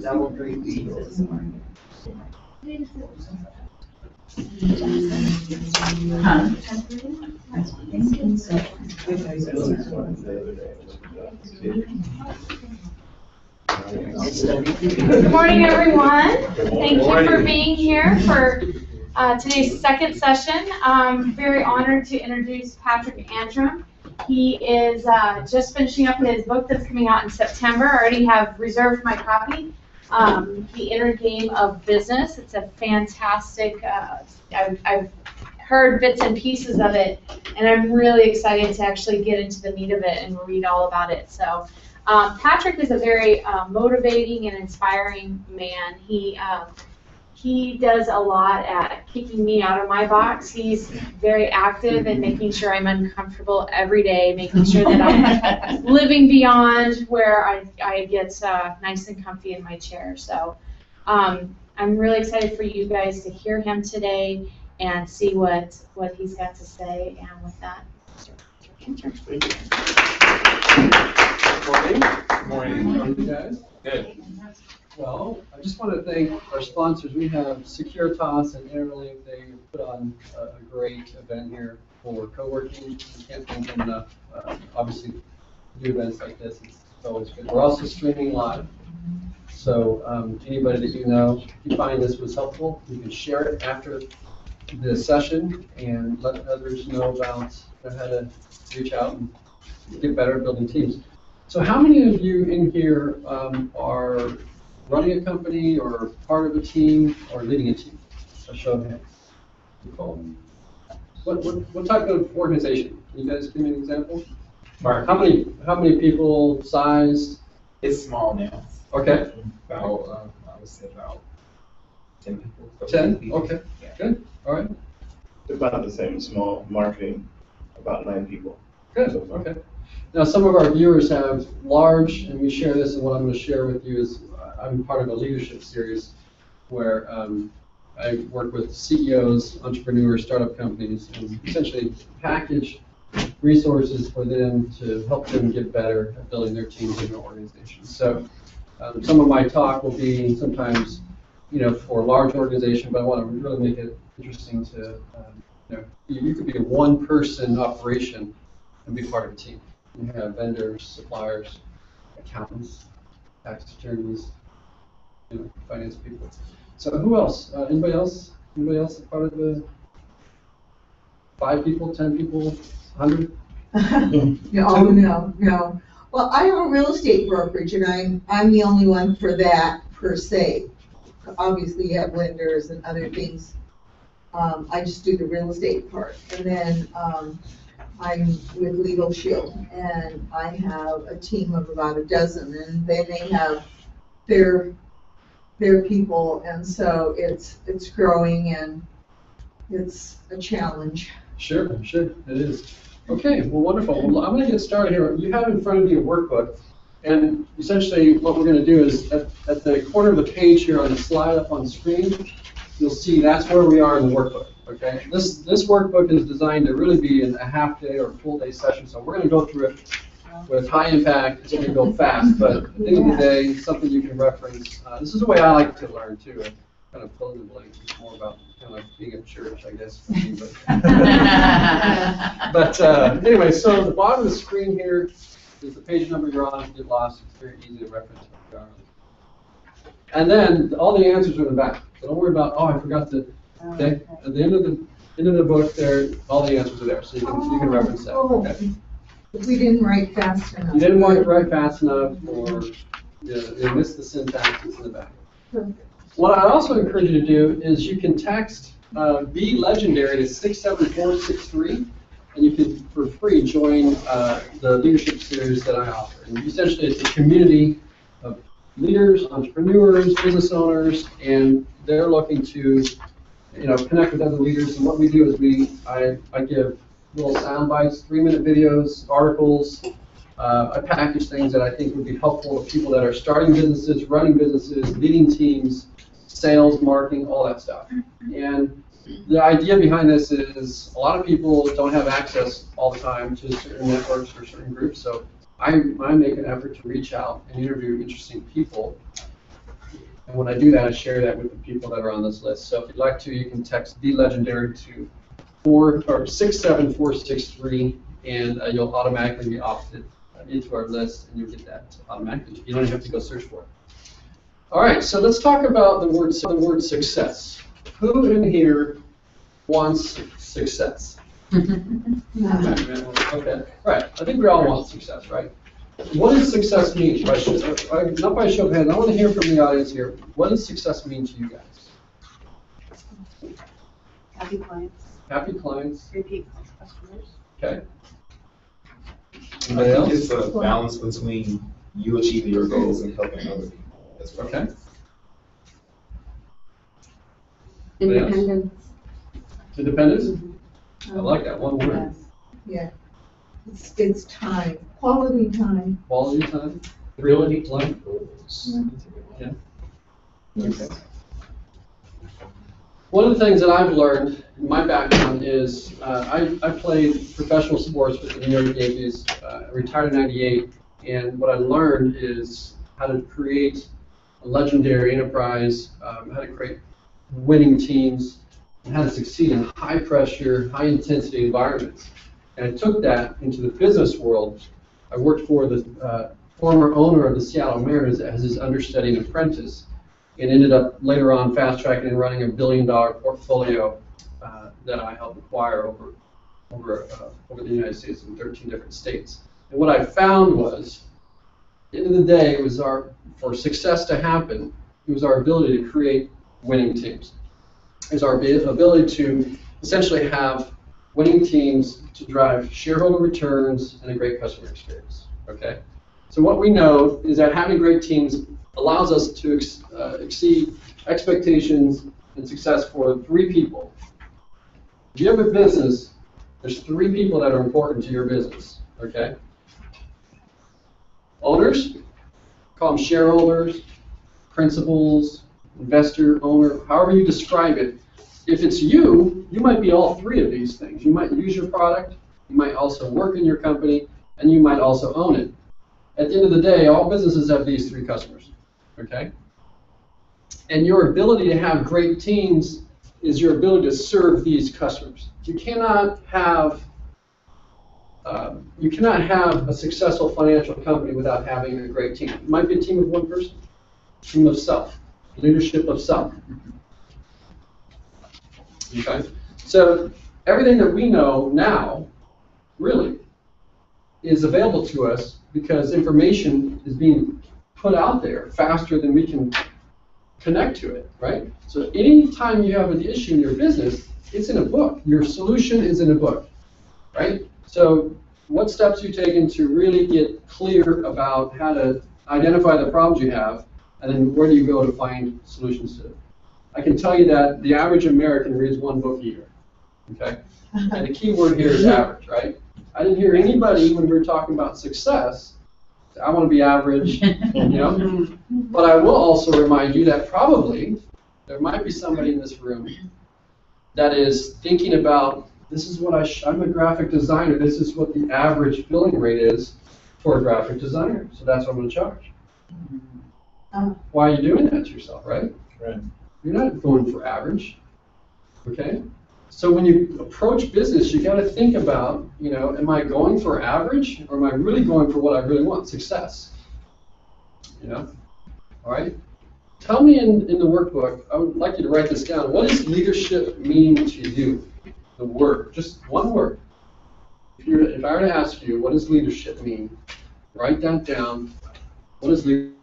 Double cream cheese this morning. Huh? Good morning, everyone. Thank you for being here for today's second session. I'm very honored to introduce Patrick Antrim. He is just finishing up his book that's coming out in September. I already have reserved my copy. The Inner Game of Business. It's a fantastic, I've heard bits and pieces of it, and I'm really excited to actually get into the meat of it and read all about it. So Patrick is a very motivating and inspiring man. He does a lot at kicking me out of my box. He's very active in making sure I'm uncomfortable every day, making sure that I'm living beyond where I get nice and comfy in my chair. So I'm really excited for you guys to hear him today and see what he's got to say. And with that, Good morning. How are you guys? Good. Well, I just want to thank our sponsors. We have Securitas and Interlink. They put on a great event here for co-working. We can't thank them enough. Obviously, to do events like this, it's always good. We're also streaming live. So anybody that you know, if you find this was helpful, you can share it after the session and let others know about how to reach out and get better at building teams. So how many of you in here are running a company or part of a team or leading a team? A show of hands. What type of organization? Can you guys give me an example? How many people, size? It's small now. Okay. About I would say about 10 people. 10? Okay. Yeah. Good. All right. About the same, small marketing, about 9 people. Good. Okay. Now, some of our viewers have large, and we share this, and what I'm going to share with you is I'm part of a leadership series where I work with CEOs, entrepreneurs, startup companies, and essentially package resources for them to help them get better at building their teams and their organizations. So some of my talk will be sometimes, for a large organization, but I want to really make it interesting to, you could be a one-person operation and be part of a team. You have vendors, suppliers, accountants, tax attorneys, finance people. So who else? Anybody else? Anybody else a part of the 5 people, 10 people, 100? No. Well, I have a real estate brokerage, and I'm the only one for that per se. Obviously, you have lenders and other things. I just do the real estate part, and then I'm with Legal Shield, and I have a team of about a dozen, and then they have their people, and so it's growing and it's a challenge. Sure, it is. Okay, well, wonderful. Well, I'm going to get started here. You have in front of you a workbook, and essentially what we're going to do is at the corner of the page here on the slide up on the screen, you'll see that's where we are in the workbook. Okay, this workbook is designed to really be in a half day or full day session, so we're going to go through it with high impact. It's going to go fast, but at the end of the day, it's something you can reference. This is the way I like to learn too. I kind of fill in the blanks. It's more about kind of like being at church, I guess. For me, but anyway, so the bottom of the screen here is the page number you're on. If you get lost, it's very easy to reference what you're on. And then all the answers are in the back. So don't worry about, I forgot to. Okay. At the end of the book, there all the answers are there, so you can reference that. Okay. We didn't write fast enough. You didn't write fast enough, or you missed the syntax. It's in the back. Perfect. What I also encourage you to do is you can text Be Legendary to 67463, and you can, for free, join the leadership series that I offer. And essentially, it's a community of leaders, entrepreneurs, business owners, and they're looking to connect with other leaders. And what we do is I give little sound bites, 3-minute videos, articles. I package things that I think would be helpful to people that are starting businesses, running businesses, leading teams, sales, marketing, all that stuff. And the idea behind this is a lot of people don't have access all the time to certain networks or certain groups, so I make an effort to reach out and interview interesting people And when I do that, I share that with the people that are on this list. So if you'd like to, you can text The Legendary to 67463, and you'll automatically be opted into our list, and you'll get that automatically. You don't even have to go search for it. All right, so let's talk about the word success. Who in here wants success? Okay, right. I think we all want success, right? What does success mean? Not by show of hands. I want to hear from the audience here. What does success mean to you guys? Happy clients. Happy clients. Repeat customers. Okay. I Anybody think else? it's a balance between you achieving your goals and helping other people as well. Okay. Independence. Independence? I like that one word. Yeah. It's time, quality time. Quality time. Ability to life goals. Yeah. Yes. Okay. One of the things that I've learned in my background is I played professional sports with the New York Yankees, retired in '98, and what I learned is how to create a legendary enterprise, how to create winning teams, and how to succeed in high pressure, high intensity environments. And I took that into the business world. I worked for the former owner of the Seattle Mariners as his understudy and apprentice, and ended up later on fast tracking and running $1 billion portfolio that I helped acquire over the United States in 13 different states. And what I found was, at the end of the day, it was for success to happen, it was our ability to create winning teams. It was our ability to essentially have winning teams to drive shareholder returns and a great customer experience. Okay? So what we know is that having great teams allows us to exceed expectations and success for 3 people. If you have a business, there's 3 people that are important to your business, okay? Owners, call them shareholders, principals, investor, owner, however you describe it. If it's you might be all 3 of these things. You might use your product, you might also work in your company, and you might also own it. At the end of the day, all businesses have these 3 customers, okay? And your ability to have great teams is your ability to serve these customers. You cannot have a successful financial company without having a great team. It might be a team of 1 person, team of self, leadership of self. Okay? So everything that we know now, really, is available to us because information is being put out there faster than we can connect to it, right? So anytime you have an issue in your business, it's in a book. Your solution is in a book, right? So what steps are you taking to really get clear about how to identify the problems you have, and then where do you go to find solutions to it? I can tell you that the average American reads 1 book a year, okay? And the key word here is average, right? I didn't hear anybody when we were talking about success, say, I want to be average, you know? But I will also remind you that probably there might be somebody in this room that is thinking about, this is what I'm a graphic designer, this is what the average billing rate is for a graphic designer, so that's what I'm going to charge. Why are you doing that to yourself, right? Right. You're not going for average, okay? So when you approach business, you got to think about, you know, am I going for average, or am I really going for what I really want, success? You know, all right? Tell me in the workbook, I would like you to write this down. What does leadership mean to you? The word, just 1 word. If I were to ask you, what does leadership mean? Write that down. What does leadership?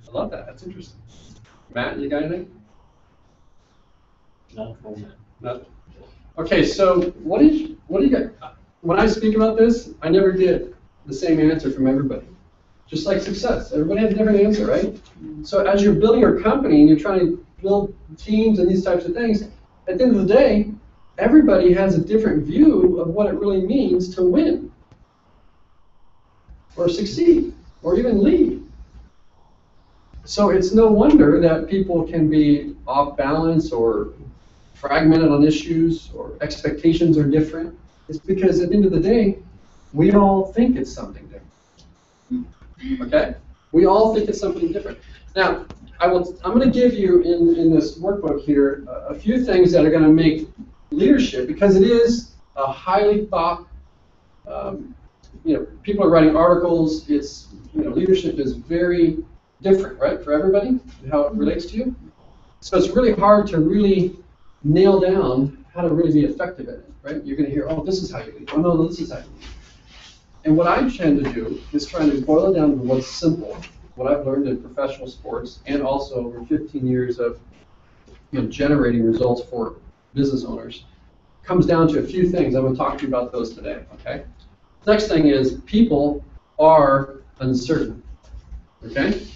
I love that. That's interesting. Matt, you got anything? No. No. Okay, so what do you got? when I speak about this, I never get the same answer from everybody. Just like success, everybody has a different answer, right? So as you're building your company and you're trying to build teams and these types of things, at the end of the day, everybody has a different view of what it really means to win, or succeed, or even lead. So it's no wonder that people can be off balance or fragmented on issues, or expectations are different. It's because at the end of the day, we all think it's something different. Okay? We all think it's something different. Now, I'm going to give you in this workbook here a few things that are going to make leadership, because it is a highly thought. People are writing articles. It's leadership is very different, right, for everybody, how it relates to you. So it's really hard to really nail down how to really be effective at it, right? You're going to hear, oh, this is how you lead. Oh, no, this is how you lead. And what I tend to do is trying to boil it down to what's simple, what I've learned in professional sports, and also over 15 years of generating results for business owners. Comes down to a few things. I'm going to talk to you about those today, okay? Next thing is people are uncertain, okay?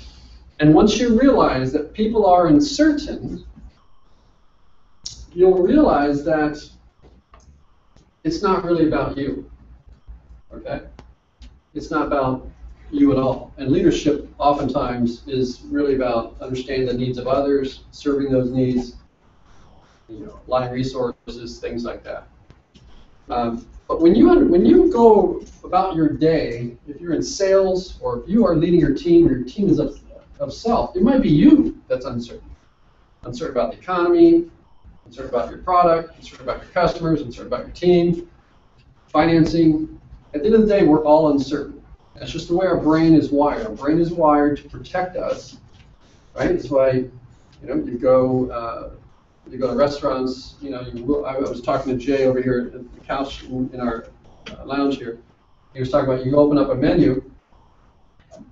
And once you realize that people are uncertain, you'll realize that it's not really about you, okay? It's not about you at all. And leadership oftentimes is really about understanding the needs of others, serving those needs, aligning resources, things like that. But when you go about your day, if you're in sales or if you are leading your team is of self, it might be you that's uncertain. Uncertain about the economy, uncertain about your product, uncertain about your customers, uncertain about your team, financing. At the end of the day, we're all uncertain. That's just the way our brain is wired. Our brain is wired to protect us, right? That's why, you go to restaurants. I was talking to Jay over here at the couch in our lounge here. He was talking about you open up a menu,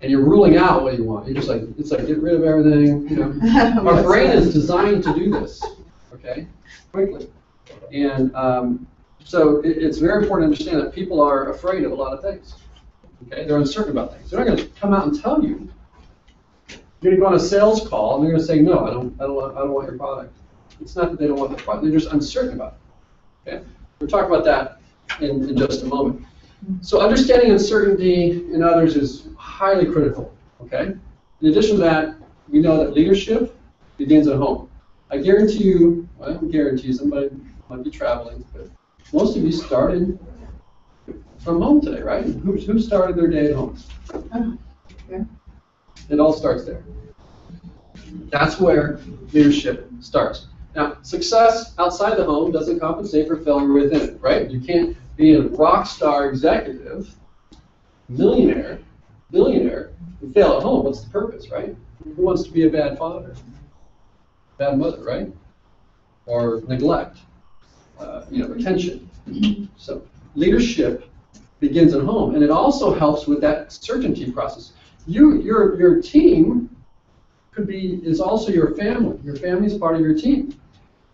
and you're ruling out what you want. You're just like, it's like get rid of everything. Our brain is designed to do this, okay, quickly. And so it's very important to understand that people are afraid of a lot of things. Okay, they're uncertain about things. They're not going to come out and tell you. You're going to go on a sales call and they're going to say, no, I don't want your product. It's not that they don't want the product; they're just uncertain about it. Okay, we'll talk about that in just a moment. So understanding uncertainty in others is highly critical. Okay. In addition to that, we know that leadership begins at home. I guarantee you, well, I don't guarantee somebody might be traveling, but most of you started from home today, right? Who started their day at home? Yeah. It all starts there. That's where leadership starts. Now, success outside the home doesn't compensate for failure within it, right? You can't be a rock star executive, millionaire, billionaire, and fail at home. What's the purpose, right? Who wants to be a bad father, bad mother, right? Or neglect, attention. So leadership begins at home, and it also helps with that certainty process. Your team is also your family. Your family is part of your team.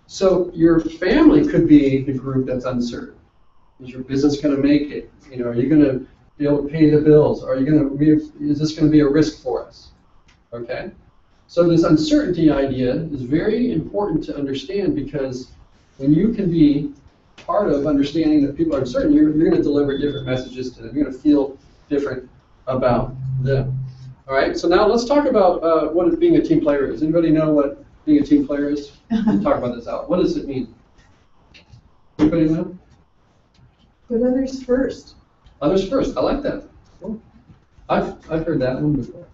So your family could be the group that's uncertain. Is your business going to make it? Are you going to be able to pay the bills? Is this going to be a risk for us? Okay. So this uncertainty idea is very important to understand, because when you can be part of understanding that people are uncertain, you're going to deliver different messages to them. You're going to feel different about them. All right, so now let's talk about what being a team player is. Anybody know what being a team player is? Let's talk about this out. What does it mean? Anybody know? Put others first. Others first. I like that. Cool. I've heard that one before.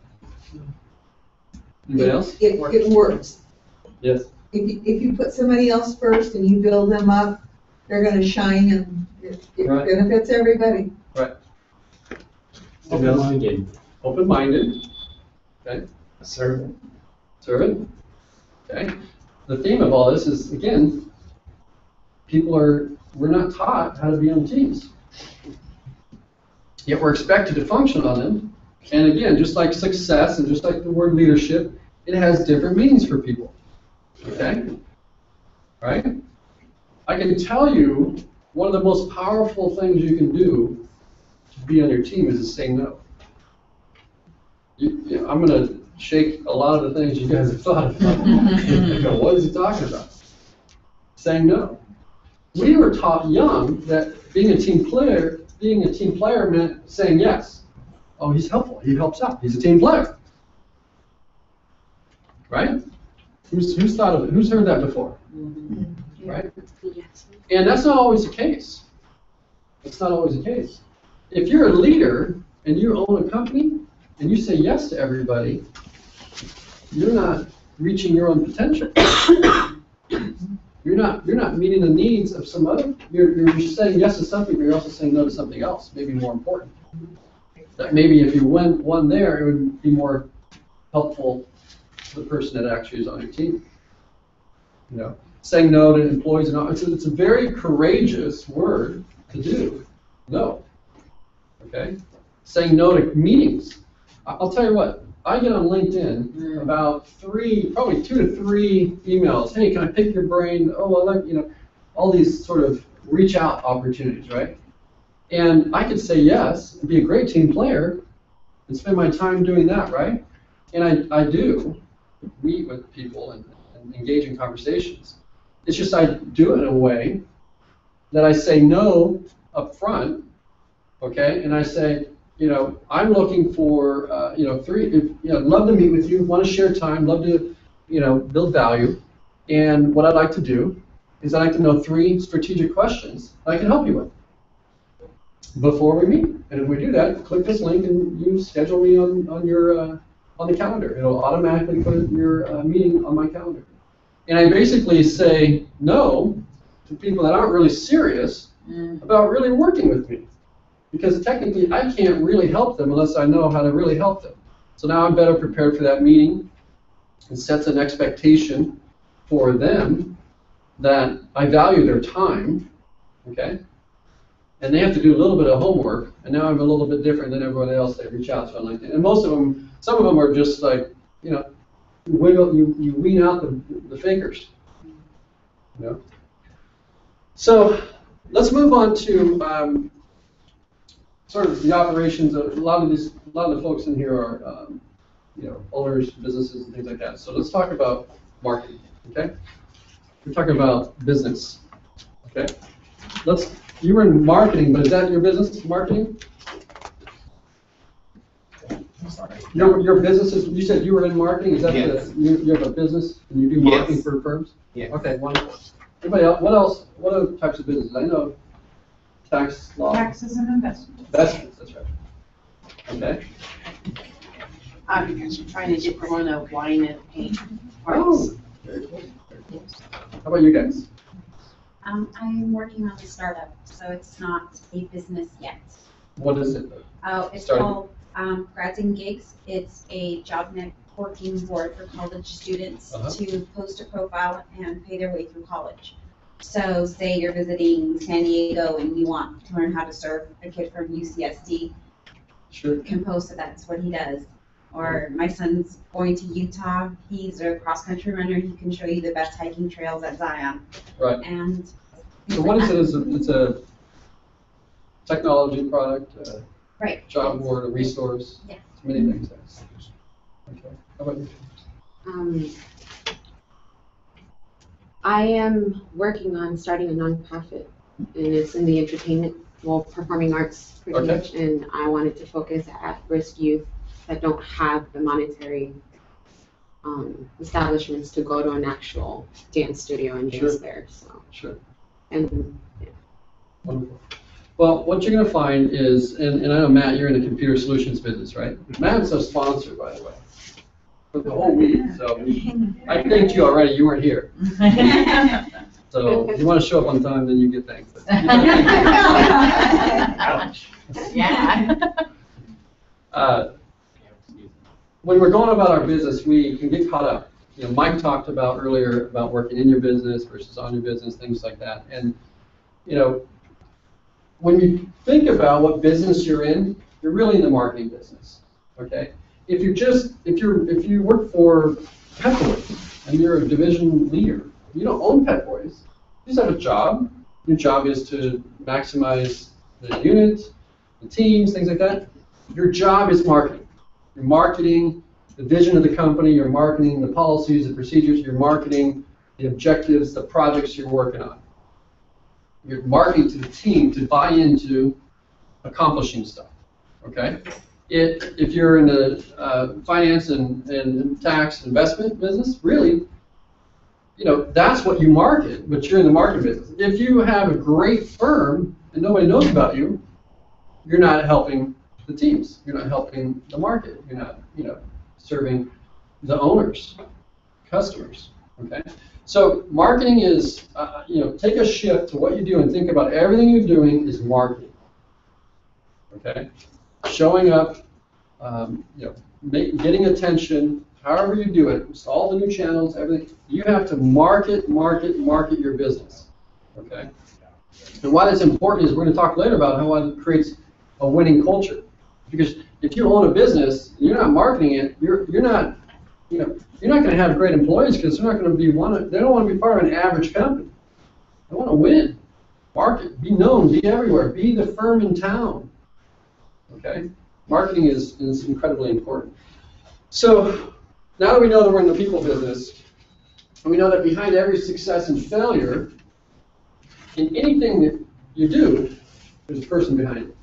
Anybody else? It works. Yes. If you put somebody else first and you build them up, they're going to shine, and it Right. benefits everybody. Right. Open-minded. Open-minded. Okay. Servant. Servant. Okay. The theme of all this is, again, we're not taught how to be on teams. Yet we're expected to function on them. And again, just like success and just like the word leadership, it has different meanings for people. Okay? Right? I can tell you one of the most powerful things you can do to be on your team is to say no. I'm going to shake a lot of the things you guys have thought about. You go, what is he talking about? Saying no. We were taught young that being a team player meant saying yes. Oh, he's helpful. He helps out. He's a team player. Right? Who's thought of it? Who's heard that before? Right? Yes. And that's not always the case. That's not always the case. If you're a leader and you own a company and you say yes to everybody, you're not reaching your own potential. You're not meeting the needs of some other. You're saying yes to something, but you're also saying no to something else, maybe more important. That maybe if you won there, it would be more helpful to the person that actually is on your team. You know, saying no to employees and all. It's a very courageous word to do. No. Okay. Saying no to meetings. I'll tell you what. I get on LinkedIn about probably 2 to 3 emails. Hey, can I pick your brain? Oh, well, all these sort of reach out opportunities, right? And I could say yes, and be a great team player, and spend my time doing that, right? And I do meet with people and engage in conversations. It's just I do it in a way that I say no up front, okay? And I say, I'm looking for, 3, love to meet with you, want to share time, love to, build value. And what I'd like to do is I'd like to know 3 strategic questions that I can help you with before we meet. And if we do that, click this link and you schedule me on the calendar. It'll automatically put your meeting on my calendar. And I basically say no to people that aren't really serious about really working with me. Because technically, I can't really help them unless I know how to really help them. So now I'm better prepared for that meeting. It sets an expectation for them that I value their time, okay? And they have to do a little bit of homework, and now I'm a little bit different than everyone else that reach out to on LinkedIn. And most of them, some of them are just like, you wean out the fakers, So let's move on to sort of the operations of a lot of the folks in here are, owners, businesses, and things like that. So let's talk about marketing, okay? We're talking about business, okay? You were in marketing, but is that your business, marketing? Your business is, you said you were in marketing, is that Yes. You have a business and you do marketing Yes. for firms? Yes. Okay, wonderful. Anybody else, what other types of businesses? I know tax law. Taxes and investments. Investments, that's right. Okay. I'm trying to get one of wine and paint parts. Oh, very cool. Very cool. How about you guys? I'm working on a startup, so it's not a business yet. What is it? It's Startup. called Grads and Gigs. It's a job networking board for college students to post a profile and pay their way through college. So say you're visiting San Diego and you want to learn how to serve a kid from UCSD, Sure. you can post that that's what he does. Or my son's going to Utah, he's a cross-country runner, he can show you the best hiking trails at Zion. Right. And So what is it? It's a technology product, right. job board, a resource, Yeah. many things. Okay. How about you? I am working on starting a nonprofit, and it's in the entertainment, performing arts pretty Okay. much, and I wanted to focus at risk youth that don't have the monetary establishments to go to an actual dance studio and dance Sure. there. So, Sure. and Wonderful. Well, what you're going to find is, and I know, Matt, you're in the computer solutions business, right? Matt's a sponsor, by the way, for the whole week. So I thanked you already. You weren't here. So if you want to show up on time, then you get thanked. But Ouch. Yeah. when we're going about our business, we can get caught up. Mike talked about earlier about working in your business versus on your business, things like that. And when you think about what business you're in, you're really in the marketing business. Okay. If you work for Pet Boys and you're a division leader, you don't own Pet Boys. You just have a job. Your job is to maximize the units, the teams, things like that. Your job is marketing. You're marketing the vision of the company, you're marketing the policies, the procedures, you're marketing the objectives, the projects you're working on. You're marketing to the team to buy into accomplishing stuff, okay? If you're in the finance and tax investment business, really, you know, that's what you market, but you're in the marketing business. If you have a great firm and nobody knows about you, you're not helping the teams. You're not helping the market. You're not, you know, serving the owners, customers, okay? So marketing is, you know, take a shift to what you do and think about everything you're doing is marketing, okay? Showing up, you know, getting attention, however you do it, it's all the new channels, everything. You have to market your business, okay? And why that's important is we're going to talk later about how it creates a winning culture. Because if you own a business and you're not marketing it, you're not, you know, you're not going to have great employees because they're not going to be they don't want to be part of an average company. They want to win, market, be known, be everywhere, be the firm in town. Okay, marketing is incredibly important. So now that we know that we're in the people business, and we know that behind every success and failure in anything that you do, there's a person behind it.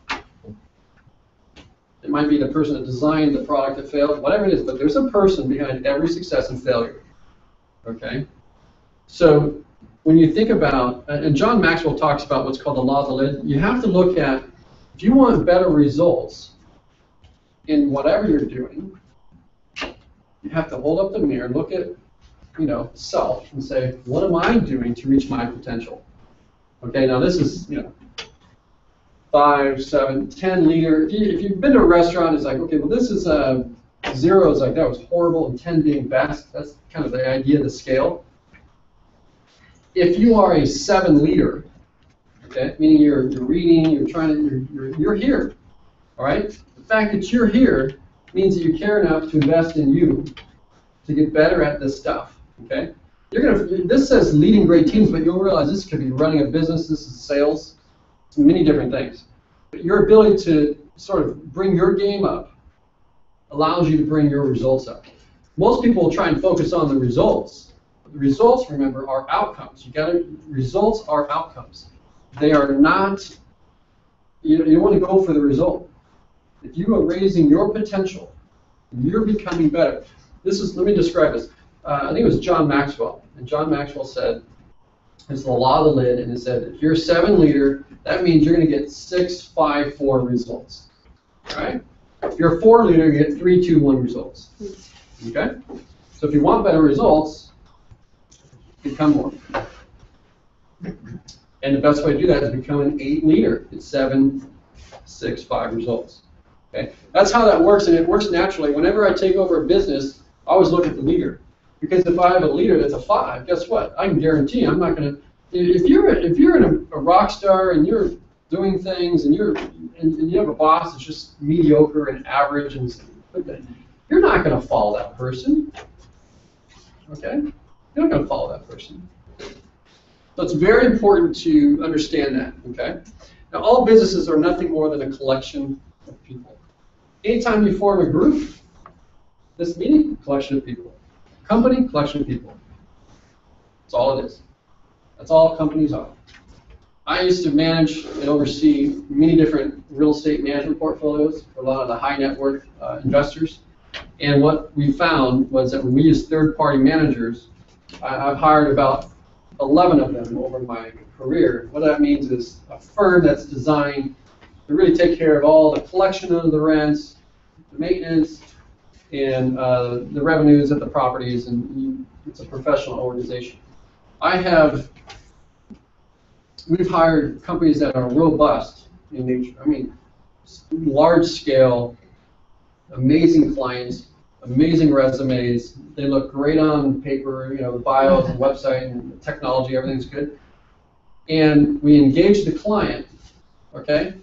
It might be the person that designed the product that failed, whatever it is, but there's a person behind every success and failure, okay? So when you think about, and John Maxwell talks about what's called the law of the lid, you have to look at, if you want better results in whatever you're doing, you have to hold up the mirror, look at, you know, self and say, what am I doing to reach my potential? Okay, now this is, you know, 5, 7, 10 liter. If you've been to a restaurant, it's like, okay, well, this is 0 is like that was horrible, and 10 being best. That's kind of the idea of the scale. If you are a 7 liter, okay, meaning you're reading, you're trying to, you're here, all right. The fact that you're here means that you care enough to invest in you to get better at this stuff. Okay, this says leading great teams, but you'll realize this could be running a business. This is sales. Many different things. But your ability to sort of bring your game up allows you to bring your results up. Most people will try and focus on the results. The results, remember, are outcomes. Results are outcomes. They are not, you don't want to go for the result. If you are raising your potential, you're becoming better. Let me describe this. I think it was John Maxwell. And John Maxwell said, it's the law of the lid, and it said if you're a 7 liter, that means you're going to get 6, 5, 4 results. All right? If you're a 4 liter, you get 3, 2, 1 results. Okay? So if you want better results, become more. And the best way to do that is become an 8 liter. It's 7, 6, 5 results. Okay? That's how that works, and it works naturally. Whenever I take over a business, I always look at the leader. Because if I have a leader that's a 5, guess what? I can guarantee I'm not going to. If you're a rock star and you're doing things and you have a boss that's just mediocre and average and you're not going to follow that person. Okay, you're not going to follow that person. So it's very important to understand that. Okay. Now all businesses are nothing more than a collection of people. Anytime you form a group, this meeting, collection of people. Company, collection of people. That's all it is. That's all companies are. I used to manage and oversee many different real estate management portfolios for a lot of the high net worth investors. And what we found was that when we use third-party managers, I've hired about 11 of them over my career. What that means is a firm that's designed to really take care of all the collection of the rents, the maintenance, and the revenues of the properties, and it's a professional organization. We've hired companies that are robust in nature. I mean, large scale, amazing clients, amazing resumes. They look great on paper, you know, the bios and website and the technology, everything's good. And we engage the client, okay?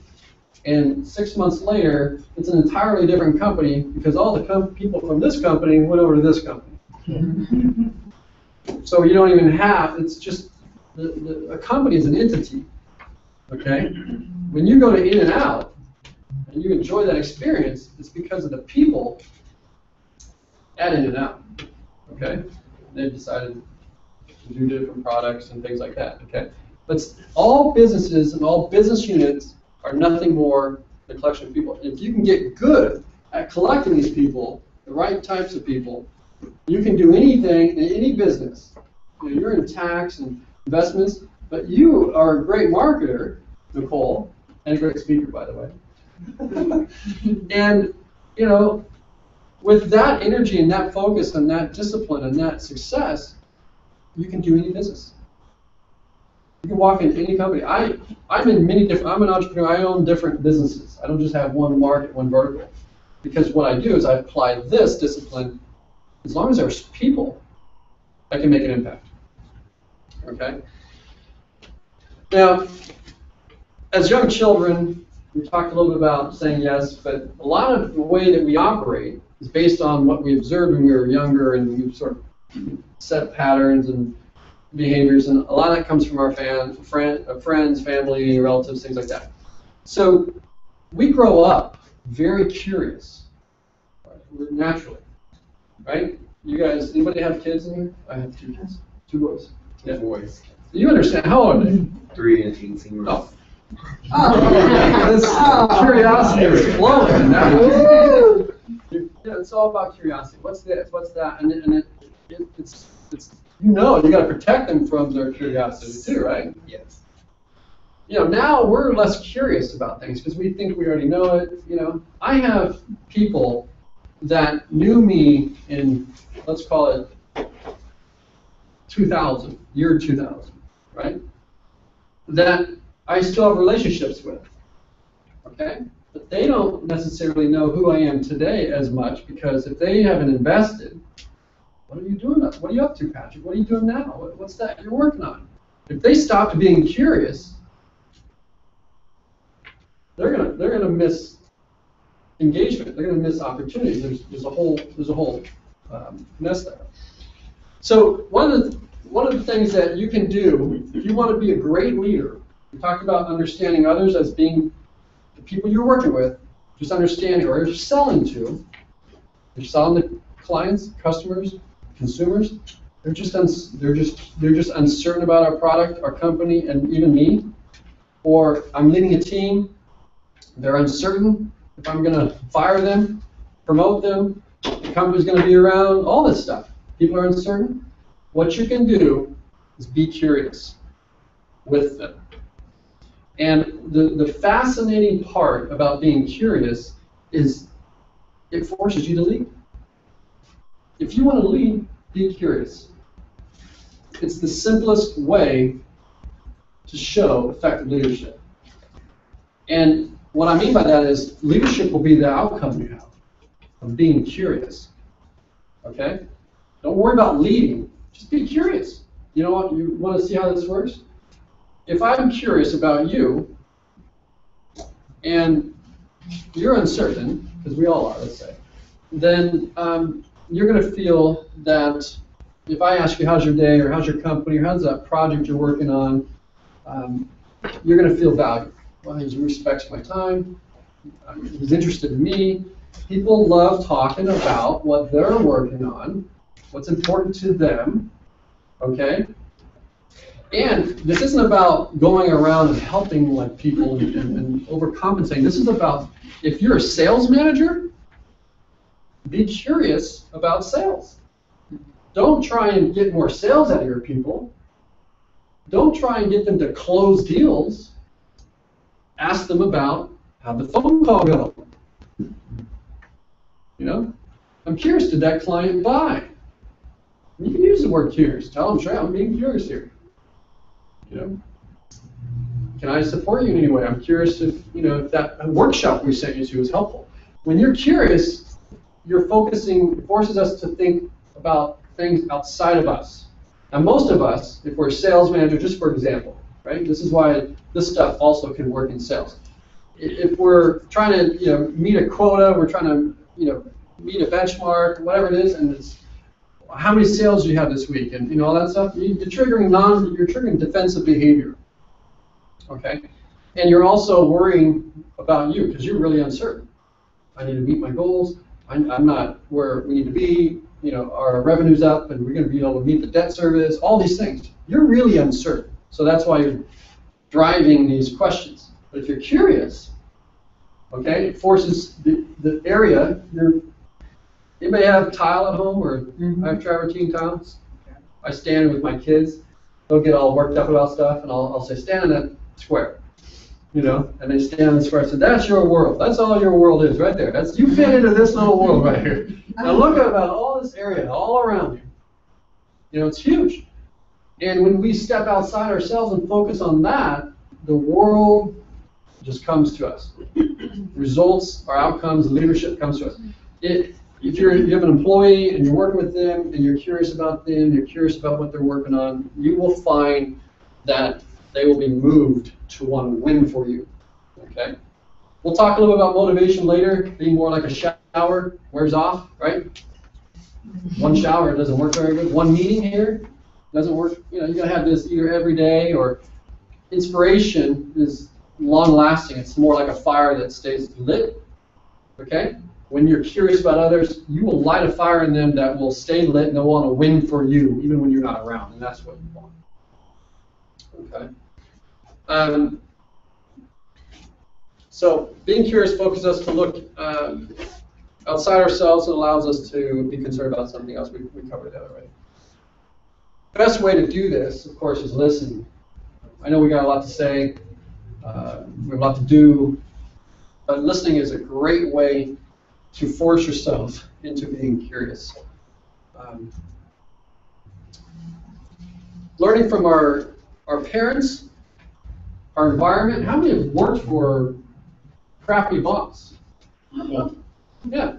And 6 months later, it's an entirely different company because all the people from this company went over to this company. So you don't even have, it's just a company is an entity, okay? When you go to In-N-Out and you enjoy that experience, it's because of the people at In-N-Out, okay? They've decided to do different products and things like that, okay? But all businesses and all business units are nothing more than a collection of people. If you can get good at collecting these people, the right types of people, you can do anything in any business. You know, you're in tax and investments, but you are a great marketer, Nicole, and a great speaker, by the way. And, you know, with that energy and that focus and that discipline and that success, you can do any business. You can walk in any company. I'm in many different, I'm an entrepreneur, I own different businesses. I don't just have one market, one vertical. Because what I do is I apply this discipline, as long as there's people, I can make an impact, okay? Now, as young children, we talked a little bit about saying yes, but a lot of the way that we operate is based on what we observed when we were younger, and we sort of set patterns and behaviors, and a lot of that comes from our friends, family, relatives, things like that. So we grow up very curious, naturally, right? You guys, anybody have kids in here? I have 2 kids, 2 boys. Yeah. Boys. You understand, how old are they? 3 and 18. Oh. Oh. This curiosity is flowing now. Yeah, it's all about curiosity. What's this? What's that? And it's you got to protect them from their curiosity too, right? Yes. You know, now we're less curious about things because we think we already know it. You know, I have people that knew me in, let's call it 2000, year 2000, right? That I still have relationships with, okay? But they don't necessarily know who I am today as much, because if they haven't invested, what are you doing? What are you up to, Patrick? What are you doing now? What's that you're working on? If they stopped being curious, they're gonna miss engagement. They're gonna miss opportunities. There's a whole mess there. So one of the things that you can do if you want to be a great leader, we talked about understanding others as being the people you're working with, just understanding, or you're selling to. You're selling to clients, customers, consumers. They're just uncertain about our product, our company, and even me. Or I'm leading a team. They're uncertain if I'm going to fire them, promote them, the company's going to be around, all this stuff. People are uncertain. What you can do is be curious with them. And the fascinating part about being curious is it forces you to lead. If you want to lead, be curious. It's the simplest way to show effective leadership. And what I mean by that is leadership will be the outcome you have of being curious. Okay? Don't worry about leading. Just be curious. You know what? You want to see how this works? If I'm curious about you, and you're uncertain, because we all are, let's say, then you're going to feel that if I ask you how's your day, or how's your company, or how's that project you're working on, you're going to feel valued. Well, he respects my time. He's interested in me. People love talking about what they're working on, what's important to them, okay? And this isn't about going around and helping like people and overcompensating. This is about, if you're a sales manager, be curious about sales. Don't try and get more sales out of your people. Don't try and get them to close deals. Ask them about how'd the phone call go. You know, I'm curious, did that client buy? And you can use the word curious. Tell them, Trey, I'm being curious here. You know, can I support you in any way? I'm curious if, you know, if that workshop we sent you to is helpful. When you're curious, you're focusing, it forces us to think about things outside of us. Now, most of us, if we're a sales manager, just for example, right? This is why this stuff also can work in sales. If we're trying to, you know, meet a quota, we're trying to, you know, meet a benchmark, whatever it is, and how many sales do you have this week, and all that stuff. You're triggering defensive behavior. Okay, and you're also worrying about you because you're really uncertain. I need to meet my goals. I'm not where we need to be. Our revenue's up, and we're going to be able to meet the debt service. All these things. You're really uncertain. So that's why you're driving these questions. But if you're curious, okay, it forces the area. Anybody have tile at home, or I have travertine tiles? I stand with my kids. They'll get all worked up about stuff, and I'll say, stand in that square. And they stand in the square. So that's your world. That's all your world is right there. You fit into this little world right here. Now look at about all this area all around you. It's huge. And when we step outside ourselves and focus on that, the world just comes to us. Results, our outcomes, leadership comes to us. If you have an employee and you're working with them and you're curious about them, you're curious about what they're working on, you will find that they will be moved to want to win for you. Okay? We'll talk a little bit about motivation later, being more like a shower, wears off, right? One shower doesn't work very good. One meeting here doesn't work. You gotta have this either every day, or inspiration is long lasting. It's more like a fire that stays lit. Okay? When you're curious about others, you will light a fire in them that will stay lit and they'll want to win for you, even when you're not around, and that's what you want. Okay? So being curious focuses us to look outside ourselves and allows us to be concerned about something else. We covered that already. The best way to do this, of course, is listening. I know we got a lot to say, we have a lot to do, but listening is a great way to force yourself into being curious. Learning from our parents, our environment. How many have worked for a crappy boss? Yeah.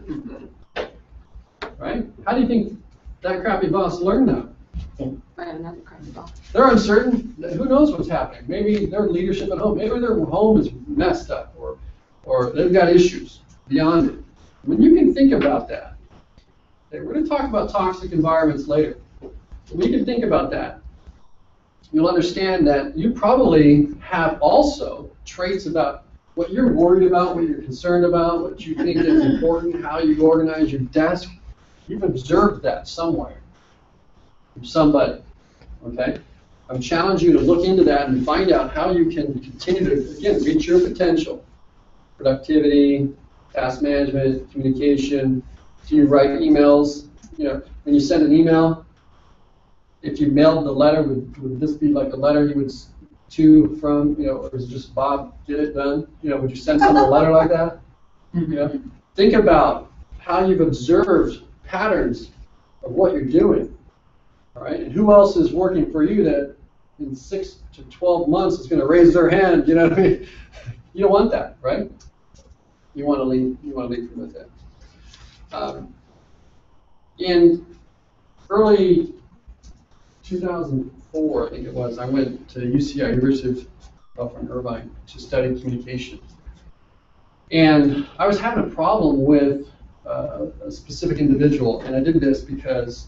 Right? How do you think that crappy boss learned that? Another crappy boss. They're uncertain. Who knows what's happening? Maybe their leadership at home, maybe their home is messed up, or they've got issues beyond it. When you can think about that, okay, we're going to talk about toxic environments later. When you can think about that, you'll understand that you probably have also traits about what you're worried about, what you're concerned about, what you think is important, how you organize your desk. You've observed that somewhere from somebody, okay? I'm challenging you to look into that and find out how you can continue to, again, reach your potential. Productivity, task management, communication. Do you write emails? When you send an email, if you mailed the letter, would this be like a letter you would to from, or is it just Bob, get it done? Would you send someone a letter like that? Think about how you've observed patterns of what you're doing, all right? And who else is working for you that in 6 to 12 months is going to raise their hand? You know what I mean? You don't want that, right? You want to lead from within. In early 2004, I think it was, I went to UCI, University of Irvine, to study communication. And I was having a problem with a specific individual, and I did this because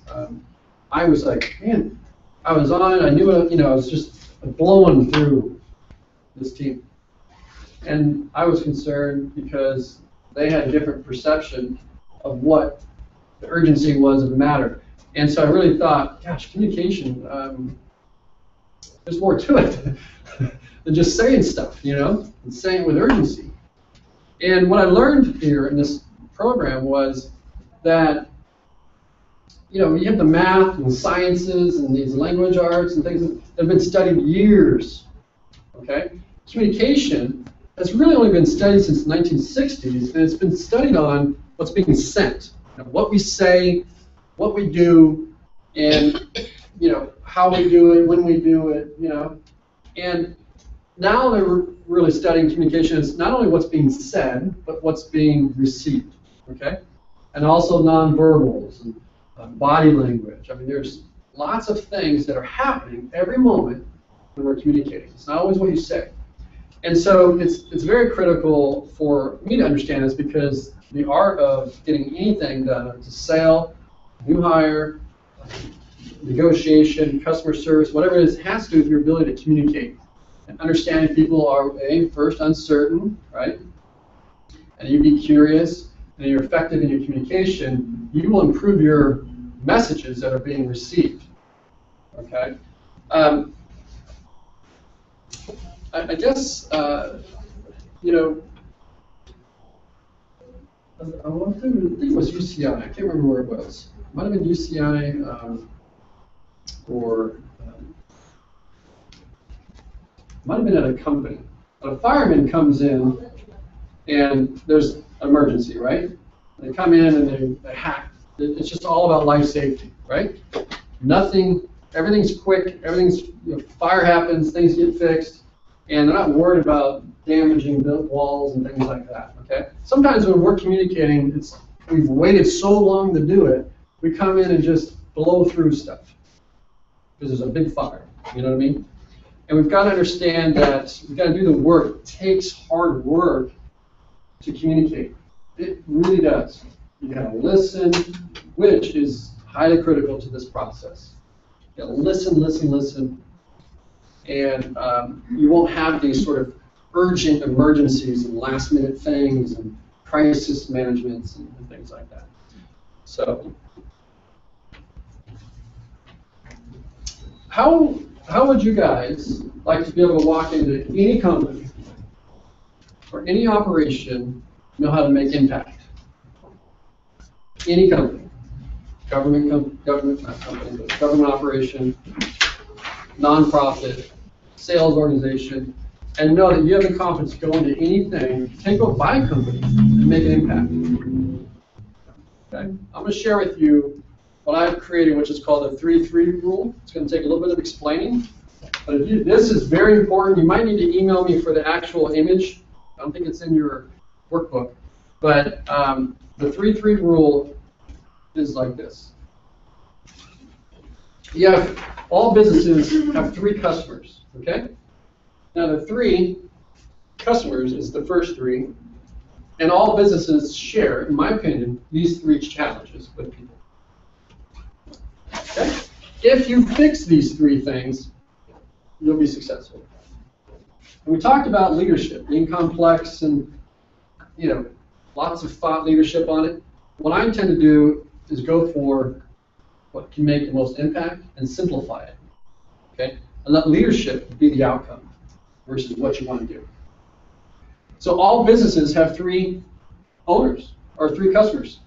I was like, man, I was on it, I knew it, I was just blowing through this team. And I was concerned because they had a different perception of what the urgency was of the matter. And so I really thought, gosh, communication, there's more to it than just saying stuff, and saying it with urgency. And what I learned here in this program was that, you have the math and sciences and these language arts and things that have been studied years, okay? Communication has really only been studied since the 1960s, and it's been studied on what's being sent, what we say, what we do, and how we do it, when we do it, And now they're really studying communication as not only what's being said, but what's being received, okay? And also nonverbals and body language. I mean, there's lots of things that are happening every moment when we're communicating. It's not always what you say. And so it's very critical for me to understand this, because the art of getting anything done, it's a sale, new hire, negotiation, customer service, whatever it is, has to do with your ability to communicate. And understanding people are, first uncertain, right? And you be curious, and you're effective in your communication, you will improve your messages that are being received. Okay? I guess, you know, I think it was UCI. I can't remember where it was. It might have been UCI or might have been at a company. But a fireman comes in and there's an emergency, right? They come in and they hack. It's just all about life safety, right? Everything's quick, fire happens, things get fixed, and they're not worried about damaging the walls and things like that, okay? Sometimes when we're communicating, we've waited so long to do it, we come in and just blow through stuff because there's a big fire, you know what I mean? And we've got to understand that we've got to do the work. It takes hard work to communicate. It really does. You got to listen, which is highly critical to this process. You got to listen, and you won't have these sort of urgent emergencies and last-minute things and crisis managements and things like that. So, how would you guys like to be able to walk into any company or any operation, know how to make impact? Any company, government not company, but government operation, nonprofit, sales organization, and know that you have the confidence to go into anything, take over by a company and make an impact. Okay? I'm going to share with you what I've created, which is called the 3-3 rule. It's going to take a little bit of explaining, but this is very important. You might need to email me for the actual image. I don't think it's in your workbook, but the 3-3 rule is like this. All businesses have 3 customers, okay? Now the 3 customers is the first 3, and all businesses share, in my opinion, these 3 challenges with people. Okay? If you fix these 3 things, you'll be successful. And we talked about leadership, being complex and, lots of thought leadership on it. What I intend to do is go for what can make the most impact and simplify it, okay? And let leadership be the outcome versus what you want to do. So all businesses have 3 owners or 3 customers.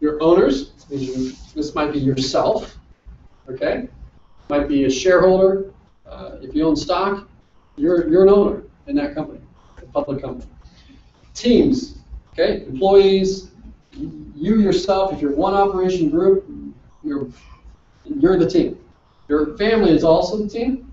Your owners, this might be yourself, okay? Might be a shareholder. If you own stock, you're an owner in that company, a public company. Teams, okay? Employees, you yourself, if you're one operation group, you're the team. Your family is also the team.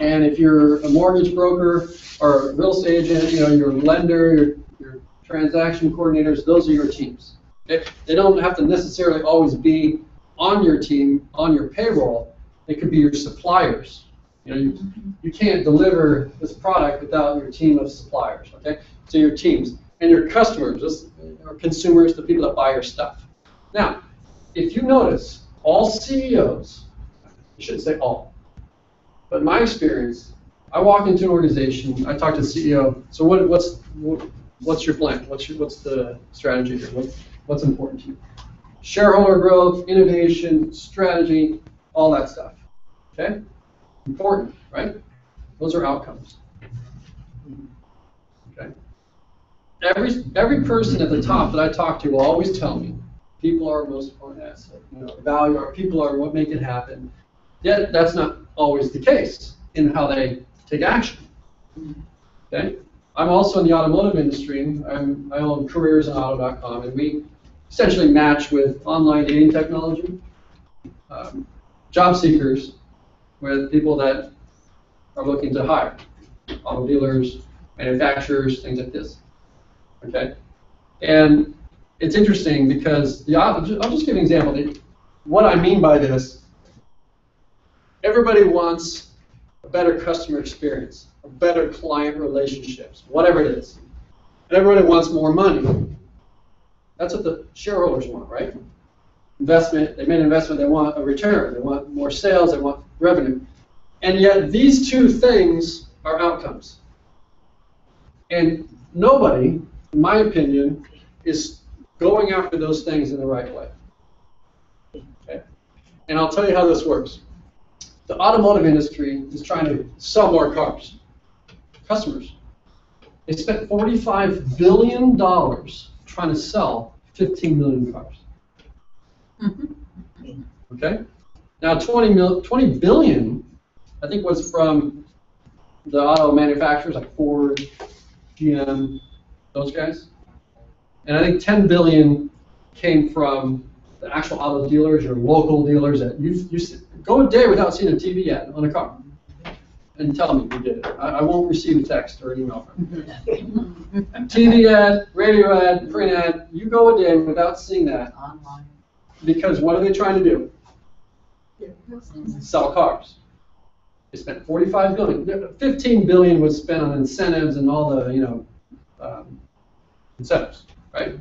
And if you're a mortgage broker or a real estate agent, your lender, your transaction coordinators, those are your teams. Okay? They don't have to necessarily always be on your team, on your payroll. They could be your suppliers. You can't deliver this product without your team of suppliers. Okay? So your teams and your customers, or consumers, the people that buy your stuff. Now, if you notice, all CEOs, I shouldn't say all, but in my experience, I walk into an organization, I talk to the CEO. So what's your plan? What's the strategy here? What's important to you? Shareholder growth, innovation, strategy, all that stuff. Okay? Important, right? Those are outcomes. Okay? Every person at the top that I talk to will always tell me people are our most important asset. People are what make it happen. Yet that's not always the case in how they take action. Okay? I'm also in the automotive industry. I own careersonauto.com, and we essentially match with online dating technology, job seekers with people that are looking to hire, auto dealers, manufacturers, things like this. Okay? And it's interesting because I'll just give an example. What I mean by this, everybody wants a better customer experience, a better client relationships, whatever it is. And everybody wants more money. That's what the shareholders want, right? investment, they made an investment, they want a return, they want more sales, they want revenue. And yet these two things are outcomes. And nobody, in my opinion, is going after those things in the right way. Okay? And I'll tell you how this works. The automotive industry is trying to sell more cars. Customers. They spent $45 billion trying to sell 15 million cars. Okay? Now 20 billion, I think, was from the auto manufacturers like Ford, GM, those guys. And I think 10 billion came from the actual auto dealers or local dealers that you go a day without seeing a TV ad on a car and tell me you did it. I won't receive a text or an email from you. TV ad, radio ad, print ad, you go a day without seeing that. Online. Because what are they trying to do? Sell cars. They spent 45 billion. 15 billion was spent on incentives and all the, incentives, right?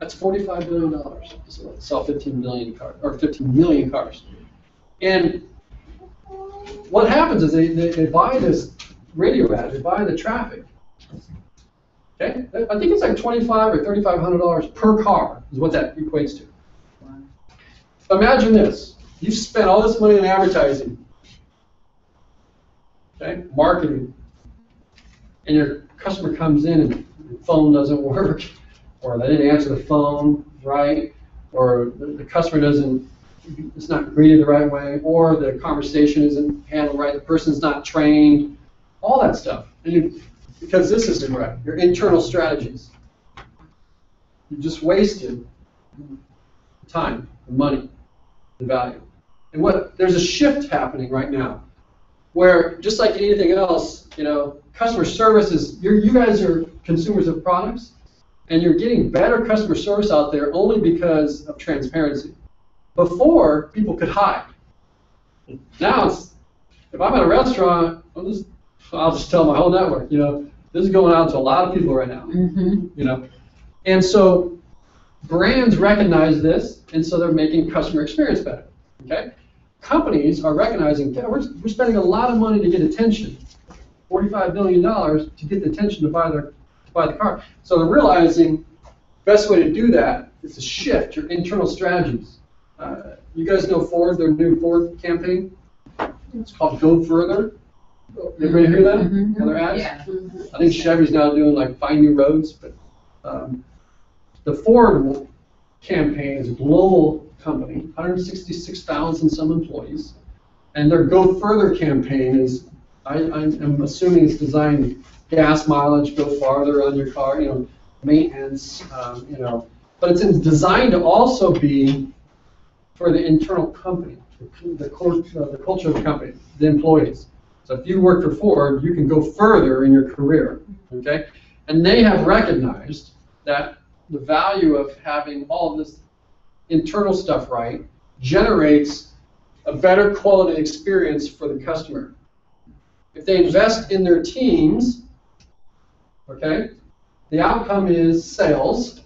That's $45 billion to sell 15 billion cars or 15 million cars. And what happens is they buy this radio ad, they buy the traffic. Okay, I think it's like $2,500 or $3,500 per car is what that equates to. Imagine this: you've spent all this money on advertising, okay, marketing, and your customer comes in and the phone doesn't work, or they didn't answer the phone right, or the customer it's not greeted the right way, or the conversation isn't handled right, the person's not trained, all that stuff. And because this isn't right, your internal strategies. You just wasted time, money, and value. And there's a shift happening right now, where just like anything else, customer service is, you guys are consumers of products, and you're getting better customer service out there only because of transparency. Before, people could hide. Now, if I'm at a restaurant, I'll just tell my whole network, this is going out to a lot of people right now, And so brands recognize this, and so they're making customer experience better, okay? Companies are recognizing, we're spending a lot of money to get attention, $45 billion to get the attention to buy the car. So they're realizing the best way to do that is to shift your internal strategies. You guys know Ford, their new Ford campaign? It's called Go Further. Everybody hear that? Other ads? Yeah. I think Chevy's now doing like Find New Roads, but the Ford campaign is a global company, 166,000 some employees, and their Go Further campaign is, I'm assuming it's designed gas mileage, go farther on your car, maintenance, but it's designed to also be for the internal company, the culture of the company, the employees. So if you work for Ford, you can go further in your career, okay? And they have recognized that the value of having all of this internal stuff right generates a better quality experience for the customer. If they invest in their teams, okay, the outcome is sales.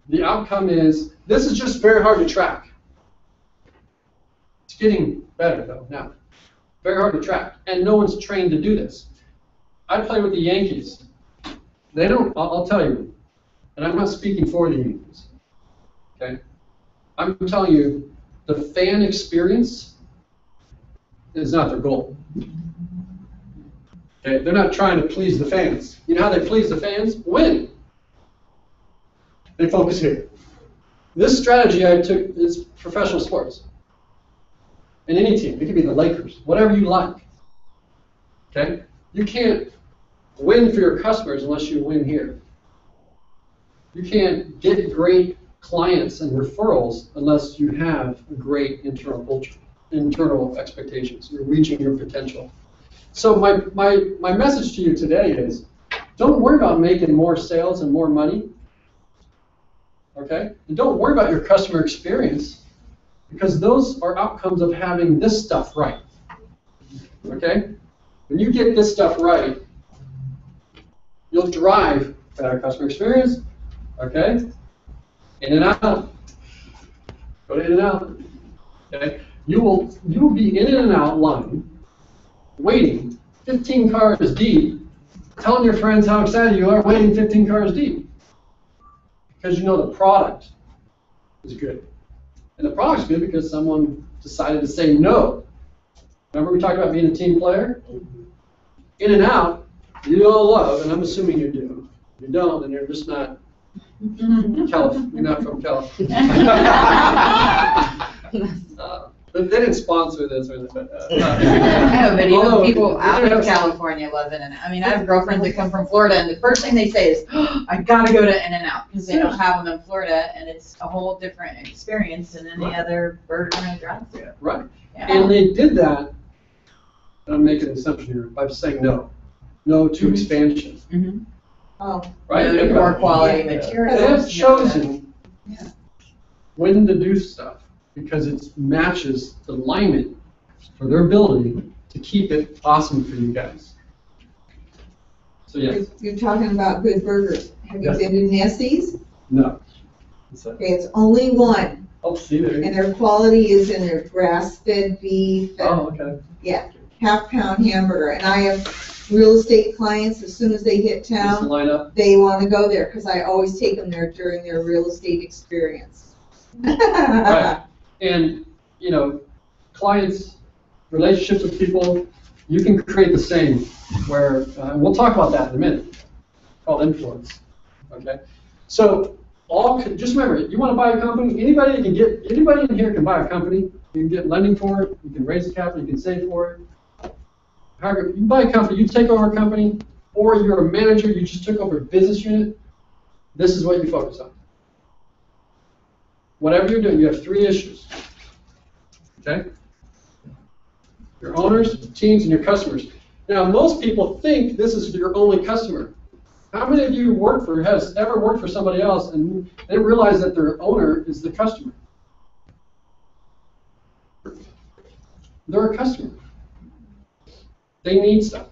The outcome is, this is just very hard to track. It's getting better though now. Very hard to track, and no one's trained to do this. I play with the Yankees. They don't, I'll tell you, and I'm not speaking for the Yankees, okay? I'm telling you, the fan experience is not their goal. Okay? They're not trying to please the fans. You know how they please the fans? Win. They focus here. This strategy I took is professional sports. In any team, it could be the Lakers, whatever you like. Okay? You can't win for your customers unless you win here. You can't get great clients and referrals unless you have a great internal culture, internal expectations. You're reaching your potential. So my message to you today is, don't worry about making more sales and more money. Okay? And don't worry about your customer experience, because those are outcomes of having this stuff right. Okay? When you get this stuff right, you'll drive better customer experience. Okay? In and out. Go to In-N-Out. Okay? You will be in and out line, waiting 15 cars deep, telling your friends how excited you are, waiting 15 cars deep. Because you know the product is good. And the product's good because someone decided to say no. Remember we talked about being a team player? In-N-Out, you all love, and I'm assuming you do. If you don't, then you're just not you're not from California. They didn't sponsor this or anything. No, but even Although, people out they of have some- California love In-N-Out. I mean, I have girlfriends that come from Florida, and the first thing they say is, "Oh, I gotta go to In-N-Out," because they don't have them in Florida, and it's a whole different experience than any Right. other burger and drive-through. Right. Yeah. And they did that, and I'm making an assumption here, by saying no. No to expansion. Mhm. Oh, Right? No to Think poor about it. quality They materials. have chosen Yeah. when to do stuff because it matches the alignment for their ability to keep it awesome for you guys. So yeah, you're talking about good burgers. Have you Yes. been to Nestle's? no. So, Okay, it's only one, oh, see there. and their quality is in their grass-fed beef, and Oh, okay. half-pound hamburger. And I have real estate clients, as soon as they hit Just town, line up. they want to go there, because I always take them there during their real estate experience. Right. And, you know, clients, relationships with people, you can create the same where, and we'll talk about that in a minute, called influence, okay? So, just remember, you want to buy a company, anybody in here can buy a company. You can get lending for it, you can raise the capital, you can save for it. However, you buy a company, you take over a company, or you're a manager, you just took over a business unit, this is what you focus on. Whatever you're doing, you have 3 issues. Okay? Your owners, teams, and your customers. Now, most people think this is your only customer. How many of you has ever worked for somebody else and they realize that their owner is the customer? They're a customer. They need stuff.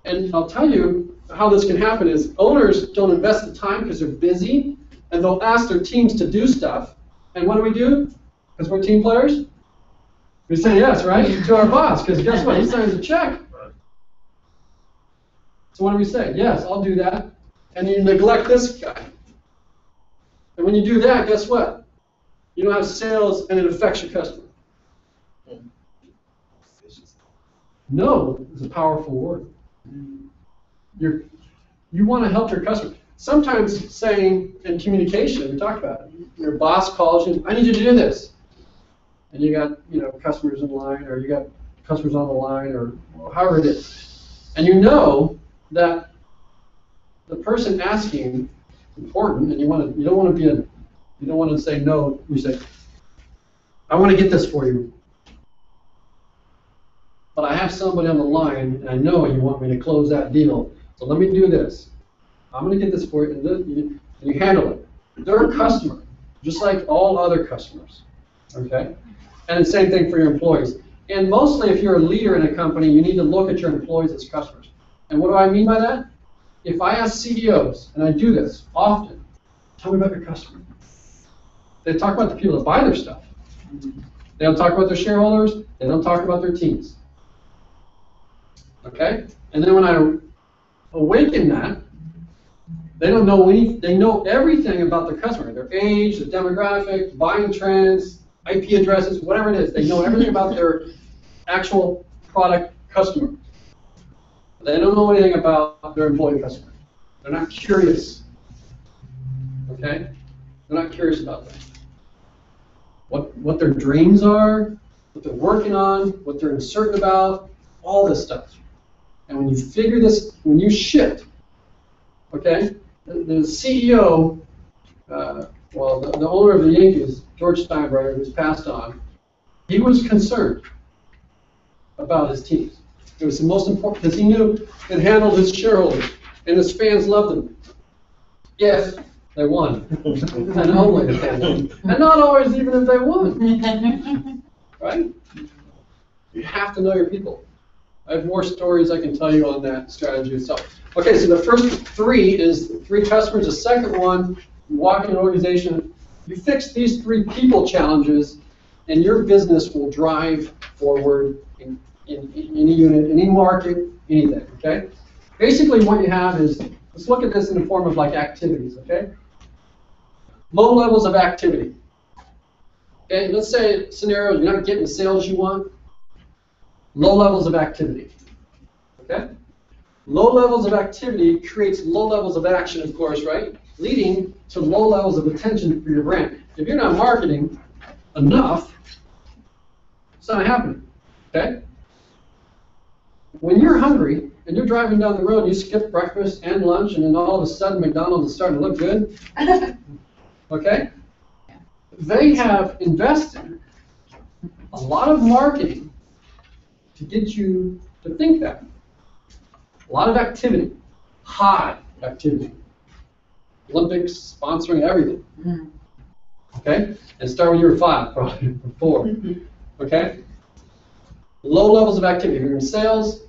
And I'll tell you how this can happen is owners don't invest the time because they're busy, and they'll ask their teams to do stuff. And what do? Because we're team players? We say yes, right? To our boss, because guess what? He signs a check. So what do we say? Yes, I'll do that. And you neglect this guy. And when you do that, guess what? You don't have sales, and it affects your customer. No is a powerful word. You want to help your customer. Sometimes saying in communication, we talked about it, your boss calls you, I need you to do this. And you got customers in line, or you got customers on the line, or however it is. And you know that the person asking is important, and you don't want to say no. You say, I want to get this for you. But I have somebody on the line, and I know you want me to close that deal. So let me do this. I'm going to get this for you, and you handle it. They're a customer, just like all other customers. Okay? And the same thing for your employees. And mostly, if you're a leader in a company, you need to look at your employees as customers. And what do I mean by that? If I ask CEOs, and I do this often, tell me about your customer. They talk about the people that buy their stuff. They don't talk about their shareholders. They don't talk about their teams. Okay? And then when I awaken that, they don't know they know everything about their customer, their age, their demographic, buying trends, IP addresses, whatever it is. They know everything about their actual product customer. They don't know anything about their employee customer. They're not curious. Okay? They're not curious about that. What their dreams are, what they're working on, what they're uncertain about, all this stuff. And when you figure this, when you shift, okay, the CEO, the owner of the Yankees, George Steinbrenner, who's passed on, he was concerned about his teams. It was the most important, because he knew it handled his shareholders, and his fans loved him. Yes, they won. And only if they won. And not always even if they won. Right? You have to know your people. I have more stories I can tell you on that strategy itself. Okay, so the first 3 is 3 customers. The second one, you walk in an organization, You fix these 3 people challenges, and your business will drive forward in any unit, any market, anything, okay? Basically what you have is, let's look at this in the form of like activities, okay? Low levels of activity. Okay, let's say scenario, you're not getting the sales you want. Low levels of activity, okay? Low levels of activity creates low levels of action, of course, right? Leading to low levels of attention for your brand. If you're not marketing enough, it's not happening, okay? When you're hungry and you're driving down the road and you skip breakfast and lunch and then all of a sudden McDonald's is starting to look good, okay? They have invested a lot of marketing to get you to think that. A lot of activity, high activity. Olympics, sponsoring everything. Okay? And start when you were 5, probably, or 4. Okay? Low levels of activity. If you're in sales,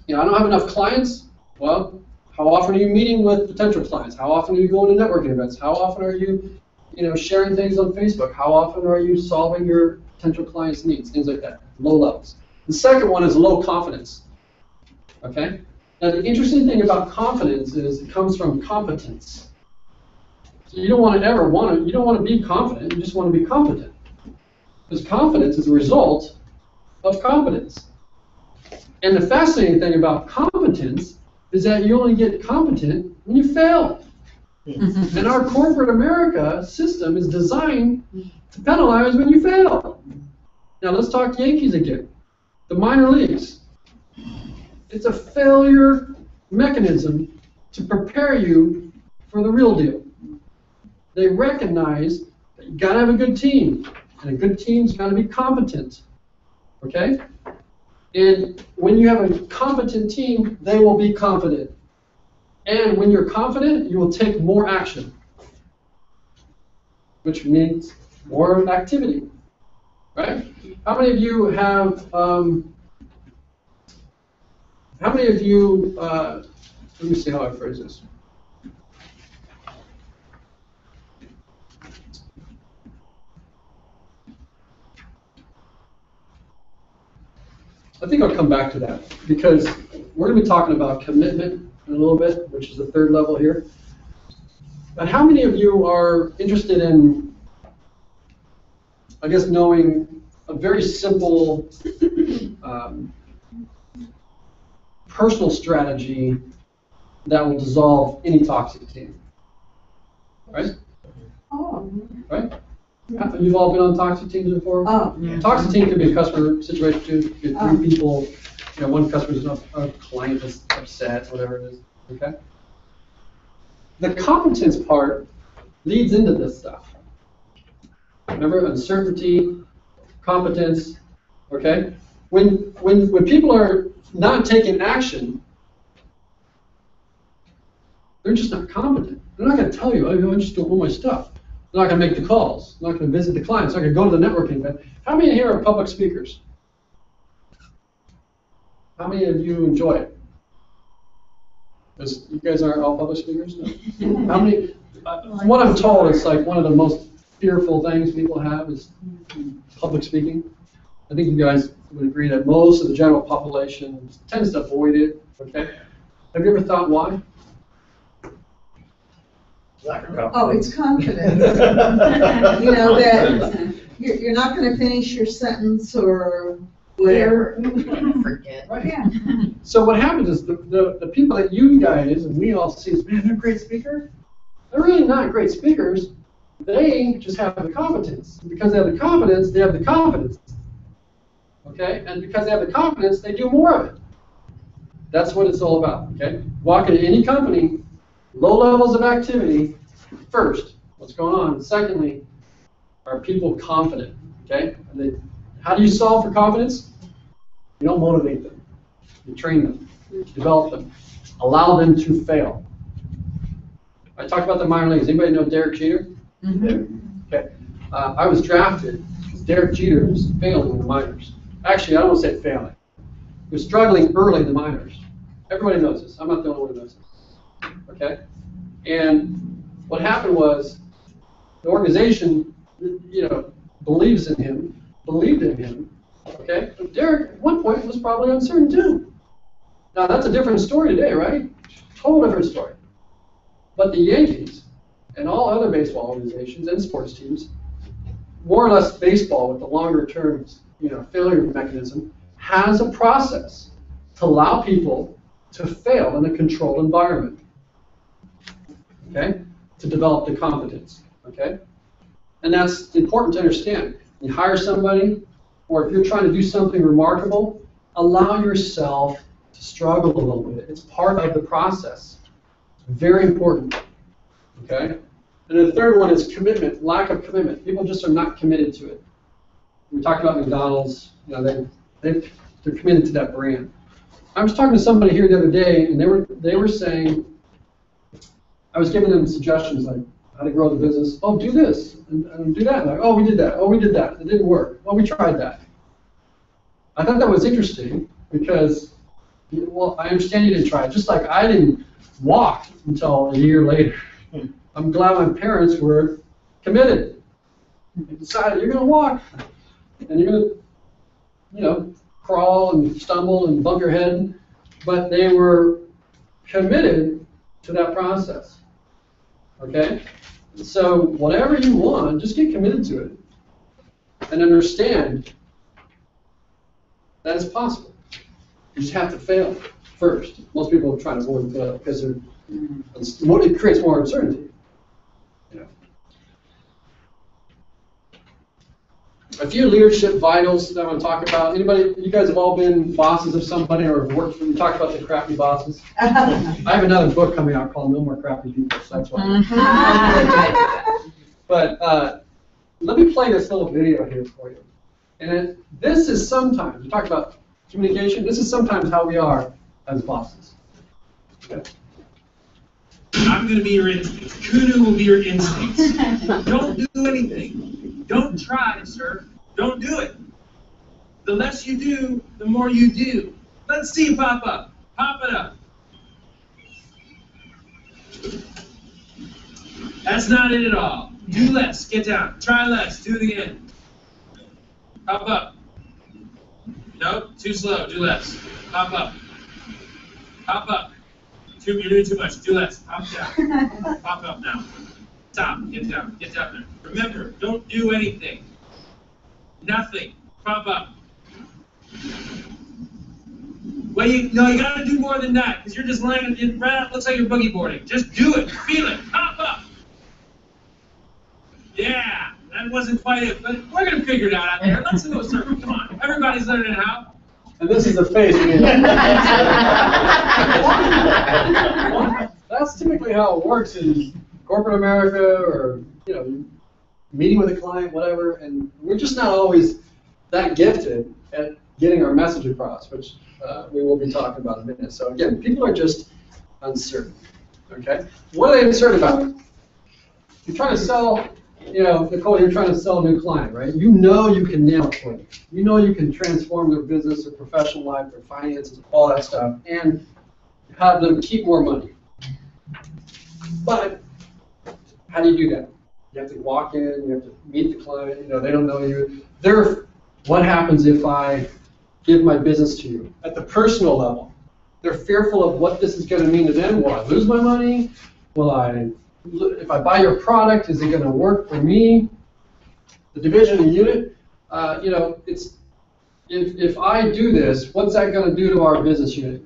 I don't have enough clients. Well, how often are you meeting with potential clients? How often are you going to networking events? How often are you, sharing things on Facebook? How often are you solving your potential clients' needs? Things like that. Low levels. The second one is low confidence. Okay? Now, the interesting thing about confidence is it comes from competence. So you don't want to be confident, you just want to be competent. Because confidence is a result of competence. And the fascinating thing about competence is that you only get competent when you fail. And our corporate America system is designed to penalize when you fail. Now let's talk Yankees again. The minor leagues. It's a failure mechanism to prepare you for the real deal. They recognize that you gotta have a good team, and a good team's gotta be competent. Okay? And when you have a competent team, they will be confident. And when you're confident, you will take more action, which means more activity. Right? How many of you have let me see how I phrase this. I think I'll come back to that because we're going to be talking about commitment in a little bit, which is the 3rd level here. But how many of you are interested in, I guess, knowing a very simple personal strategy that will dissolve any toxic team? Right? Oh. Right? You've all been on toxic teams before? Oh. Yeah. Toxic team could be a customer situation too. You get 3 people, one customer's a client is upset, whatever it is. Okay? The competence part leads into this stuff. Remember, uncertainty, competence, okay? When people are not taking action, they're just not competent. They're not going to tell you, I just don't know my stuff. They're not going to make the calls. They're not going to visit the clients. They're not going to go to the networking event. How many here are public speakers? How many of you enjoy it? Because you guys aren't all public speakers? No. How many? From what I'm told, it's like one of the most fearful things people have is public speaking. I think you guys would agree that most of the general population tends to avoid it. Okay. Have you ever thought why? Oh, it's confidence. That you're not going to finish your sentence or whatever. Forget. Right. Yeah. So what happens is the people that you guys and we all see as, man, they're great speakers. They're really not great speakers. They just have the competence. Because they have the competence, they have the confidence. Okay? And because they have the confidence, they do more of it. That's what it's all about. Okay? Walk into any company, low levels of activity, first, what's going on? And secondly, are people confident? Okay? How do you solve for confidence? You don't motivate them. You train them. You develop them. Allow them to fail. I talked about the minor leagues. Anybody know Derek Jeter? Mm-hmm. Okay. I was drafted. Derek Jeter was failing in the minors. Actually, I don't want to say failing. He was struggling early in the minors. Everybody knows this. I'm not the only one who knows this. Okay? And what happened was The organization, believes in him, believed in him. Okay, but Derek at one point was probably uncertain too. Now that's a different story today, right? Total different story. But the Yankees and all other baseball organizations and sports teams, more or less baseball with the longer term, failure mechanism, has a process to allow people to fail in a controlled environment. Okay, to develop the competence. Okay, and that's important to understand. You hire somebody, or if you're trying to do something remarkable, allow yourself to struggle a little bit. It's part of the process. Very important. Okay? And the third one is commitment, lack of commitment. People just are not committed to it. We talked about McDonald's, they're committed to that brand. I was talking to somebody here the other day, and they were saying, I was giving them suggestions like how to grow the business. Oh, do this and do that. Like, oh, we did that. Oh, we did that. It didn't work. Well, we tried that. I thought that was interesting because, well, I understand you didn't try it. Just like I didn't walk until a year later. I'm glad my parents were committed. They decided you're going to walk and you're going to, crawl and stumble and bump your head. But they were committed to that process. Okay? So whatever you want, just get committed to it and understand that it's possible. You just have to fail first. Most people try to avoid fail because it creates more uncertainty. A few leadership vitals that I want to talk about. Anybody? You guys have all been bosses of somebody or have worked. We talked about the crappy bosses. I have another book coming out called No More Crappy People, so that's why. But let me play this little video here for you. And this is sometimes, we talked about communication, this is sometimes how we are as bosses. Okay. I'm going to be your instincts. Kudu will be your instincts. Don't do anything. Don't try, sir. Don't do it. The less you do, the more you do. Let's see it pop up. Pop it up. That's not it at all. Do less. Get down. Try less. Do it again. Pop up. Nope. Too slow. Do less. Pop up. Pop up. You're doing too much. Do less. Pop down. Pop up now. Stop. Get down. Get down there. Remember, don't do anything. Nothing. Pop up. Well, you got to do more than that because you're just lying. It looks like you're boogie boarding. Just do it. Feel it. Pop up. Yeah, that wasn't quite it, but we're gonna figure it out there. Let's go, sir. Come on. Everybody's learning how. And this is the face. That's typically how it works in corporate America or, meeting with a client, whatever, and we're just not always that gifted at getting our message across, which we will be talking about in a minute. So again, people are just uncertain, okay? What are they uncertain about? You're trying to sell, Nicole, you're trying to sell a new client, right? You know you can nail it for them. You know you can transform their business, their professional life, their finances, all that stuff, and have them keep more money. But how do you do that? You have to walk in, you have to meet the client, they don't know you. What happens if I give my business to you? At the personal level, they're fearful of what this is going to mean to them. Will I lose my money? If I buy your product, is it going to work for me? The division and unit, it's if I do this, what's that going to do to our business unit?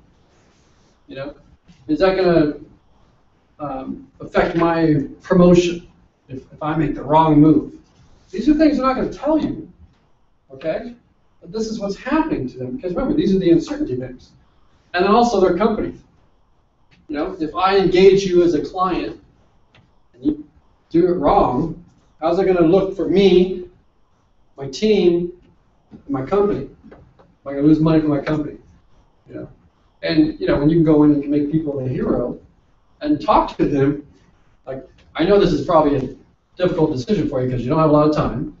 Is that going to affect my promotion if I make the wrong move? These are things they're not going to tell you, okay? But this is what's happening to them because remember, these are the uncertainty things, and then also their company. If I engage you as a client and you do it wrong, how's it going to look for me, my team, my company? Am I going to lose money for my company? And when you can go in and make people a hero and talk to them, like I know this is probably a difficult decision for you because you don't have a lot of time,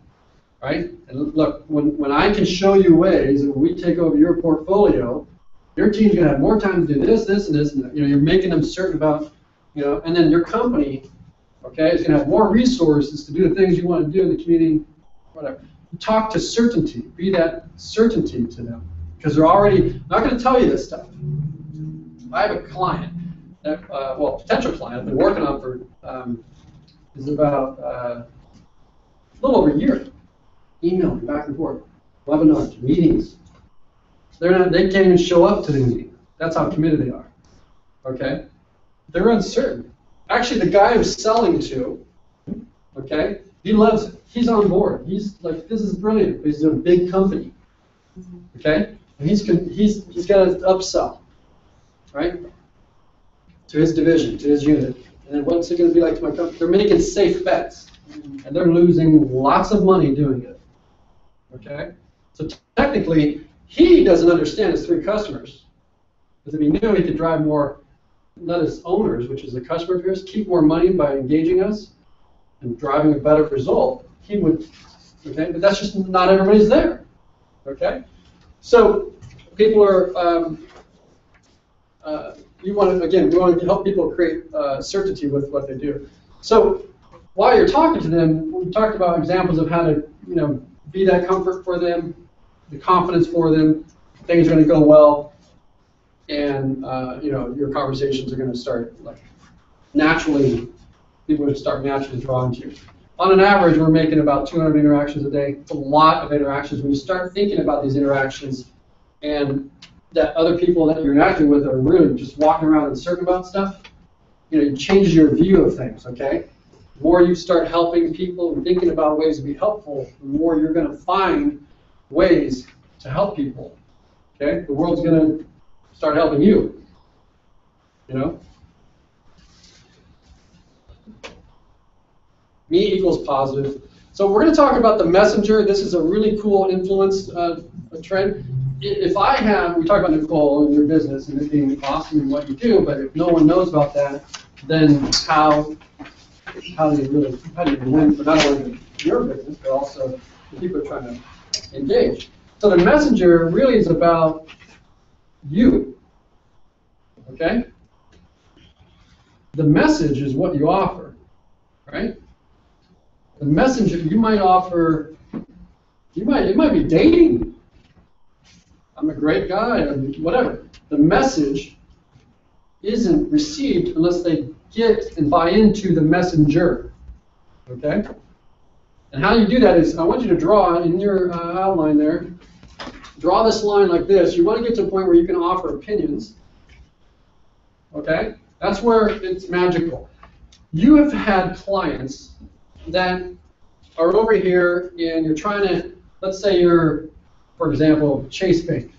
right? And look, when I can show you ways, and when we take over your portfolio, your team's going to have more time to do this, this, and this, and that. You're making them certain about, and then your company Okay, it's gonna have more resources to do the things you want to do in the community, whatever. Talk to certainty, be that certainty to them, because they're already not gonna tell you this stuff. I have a client, that, well, potential client I've been working on for, is about a little over a year. Emailing back and forth, webinars, meetings. They can't even show up to the meeting. That's how committed they are. Okay? They're uncertain. Actually, the guy who's selling to, okay, he loves it. He's on board. He's like, this is brilliant. He's a big company. Okay? And he's got to upsell, right? To his division, to his unit. And then what's it going to be like to my company? They're making safe bets. And they're losing lots of money doing it. Okay? So technically, he doesn't understand his 3 customers. Because if he knew he could drive more, let his owners, which is the customer of yours, keep more money by engaging us and driving a better result, he would, okay? But that's just not everybody's there. Okay? So people are, we want to help people create certainty with what they do. So while you're talking to them, we talked about examples of how to, be that comfort for them, the confidence for them, things are going to go well, and your conversations are going to start like naturally. People will start naturally drawing to you. On an average, we're making about 200 interactions a day. It's a lot of interactions. When you start thinking about these interactions, and that other people that you're interacting with are really just walking around uncertain about stuff, it changes your view of things. Okay. The more you start helping people and thinking about ways to be helpful, the more you're going to find ways to help people. Okay? The world's going to start helping you. Me equals positive. So we're going to talk about the messenger. This is a really cool influence trend. If I have, we talk about Nicole and your business and it being awesome in what you do, but if no one knows about that, then how do you win for not only your business, but also the people are trying to engage? So the messenger really is about you, okay? The message is what you offer, right? The messenger, you might offer, it might be dating. I'm a great guy, whatever. The message isn't received unless they get and buy into the messenger, okay? And how you do that is, I want you to draw in your outline there, draw this line like this. You want to get to a point where you can offer opinions, okay? That's where it's magical. You have had clients that are over here and you're trying to, let's say you're, for example, Chase Bank,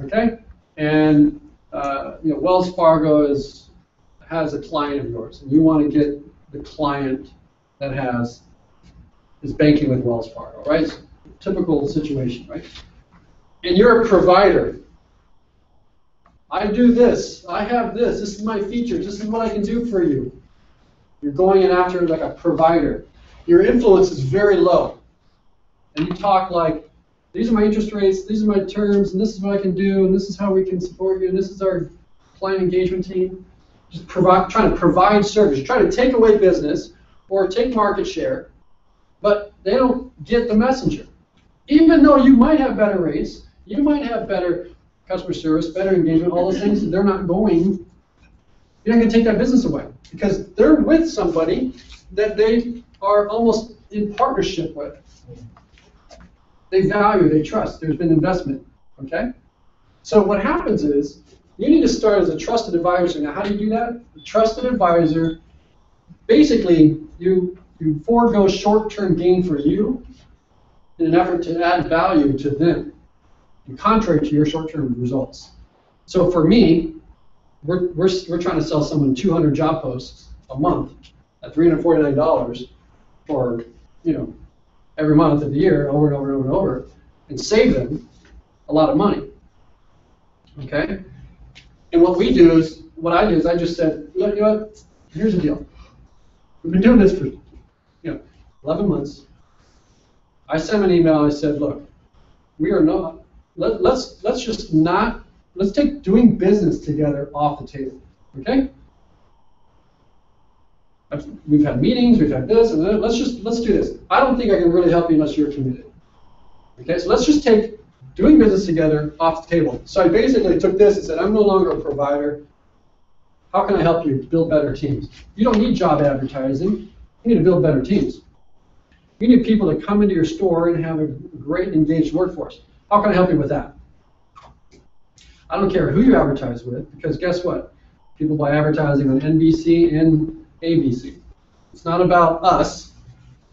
okay? And Wells Fargo has a client of yours, and you want to get the client that is banking with Wells Fargo, right? It's a typical situation, right? And you're a provider. I do this. I have this. This is my features. This is what I can do for you. You're going in after like a provider. Your influence is very low. And you talk like, these are my interest rates, these are my terms, and this is what I can do, and this is how we can support you, and this is our client engagement team. Just trying to provide service. You're trying to take away business or take market share, but they don't get the messenger. Even though you might have better rates, you might have better customer service, better engagement, all those things, you're not going to take that business away because they're with somebody that they are almost in partnership with. They value, they trust, there's been investment, okay? So what happens is, you need to start as a trusted advisor. Now, how do you do that? A trusted advisor, basically, you forego short-term gain for you in an effort to add value to them, and contrary to your short-term results. So for me, we're trying to sell someone 200 job posts a month at $349 for, every month of the year, over and over and over and over, and save them a lot of money, okay? And what I do is I just said, you know what, here's the deal. We've been doing this for 11 months. I sent an email, I said, look, we are not, let's take doing business together off the table, okay? we've had meetings, we've had this, and then let's do this. I don't think I can really help you unless you're committed. Okay, so let's just take doing business together off the table. So I basically took this and said, I'm no longer a provider. How can I help you build better teams? You don't need job advertising. You need to build better teams. You need people to come into your store and have a great engaged workforce. How can I help you with that? I don't care who you advertise with, because guess what? People buy advertising on NBC and ABC. It's not about us.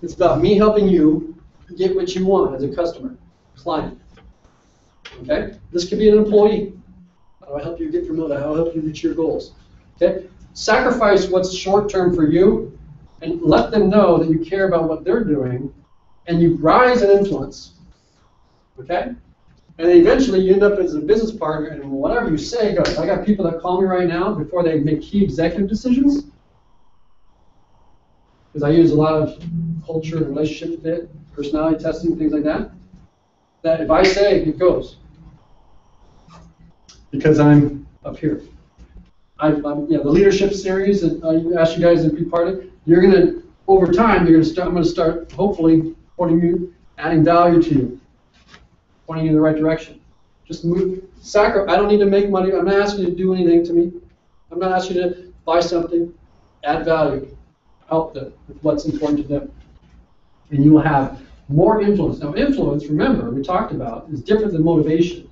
It's about me helping you get what you want as a customer, client. Okay? This could be an employee. How do I help you get promoted? How do I help you reach your goals? Okay? Sacrifice what's short term for you and let them know that you care about what they're doing and you rise in influence. Okay? And then eventually you end up as a business partner, and whatever you say goes. I got people that call me right now before they make key executive decisions, because I use a lot of culture and relationship fit, personality testing, things like that, that if I say it goes. Because I'm up here. I'm the leadership series that I asked you guys to be part of, you're going to, over time, I'm going to start hopefully pointing you, adding value to you, pointing you in the right direction. Just move, I don't need to make money. I'm not asking you to do anything to me. I'm not asking you to buy something, add value, help them with what's important to them. And you will have more influence. Now, influence, remember, we talked about, is different than motivation.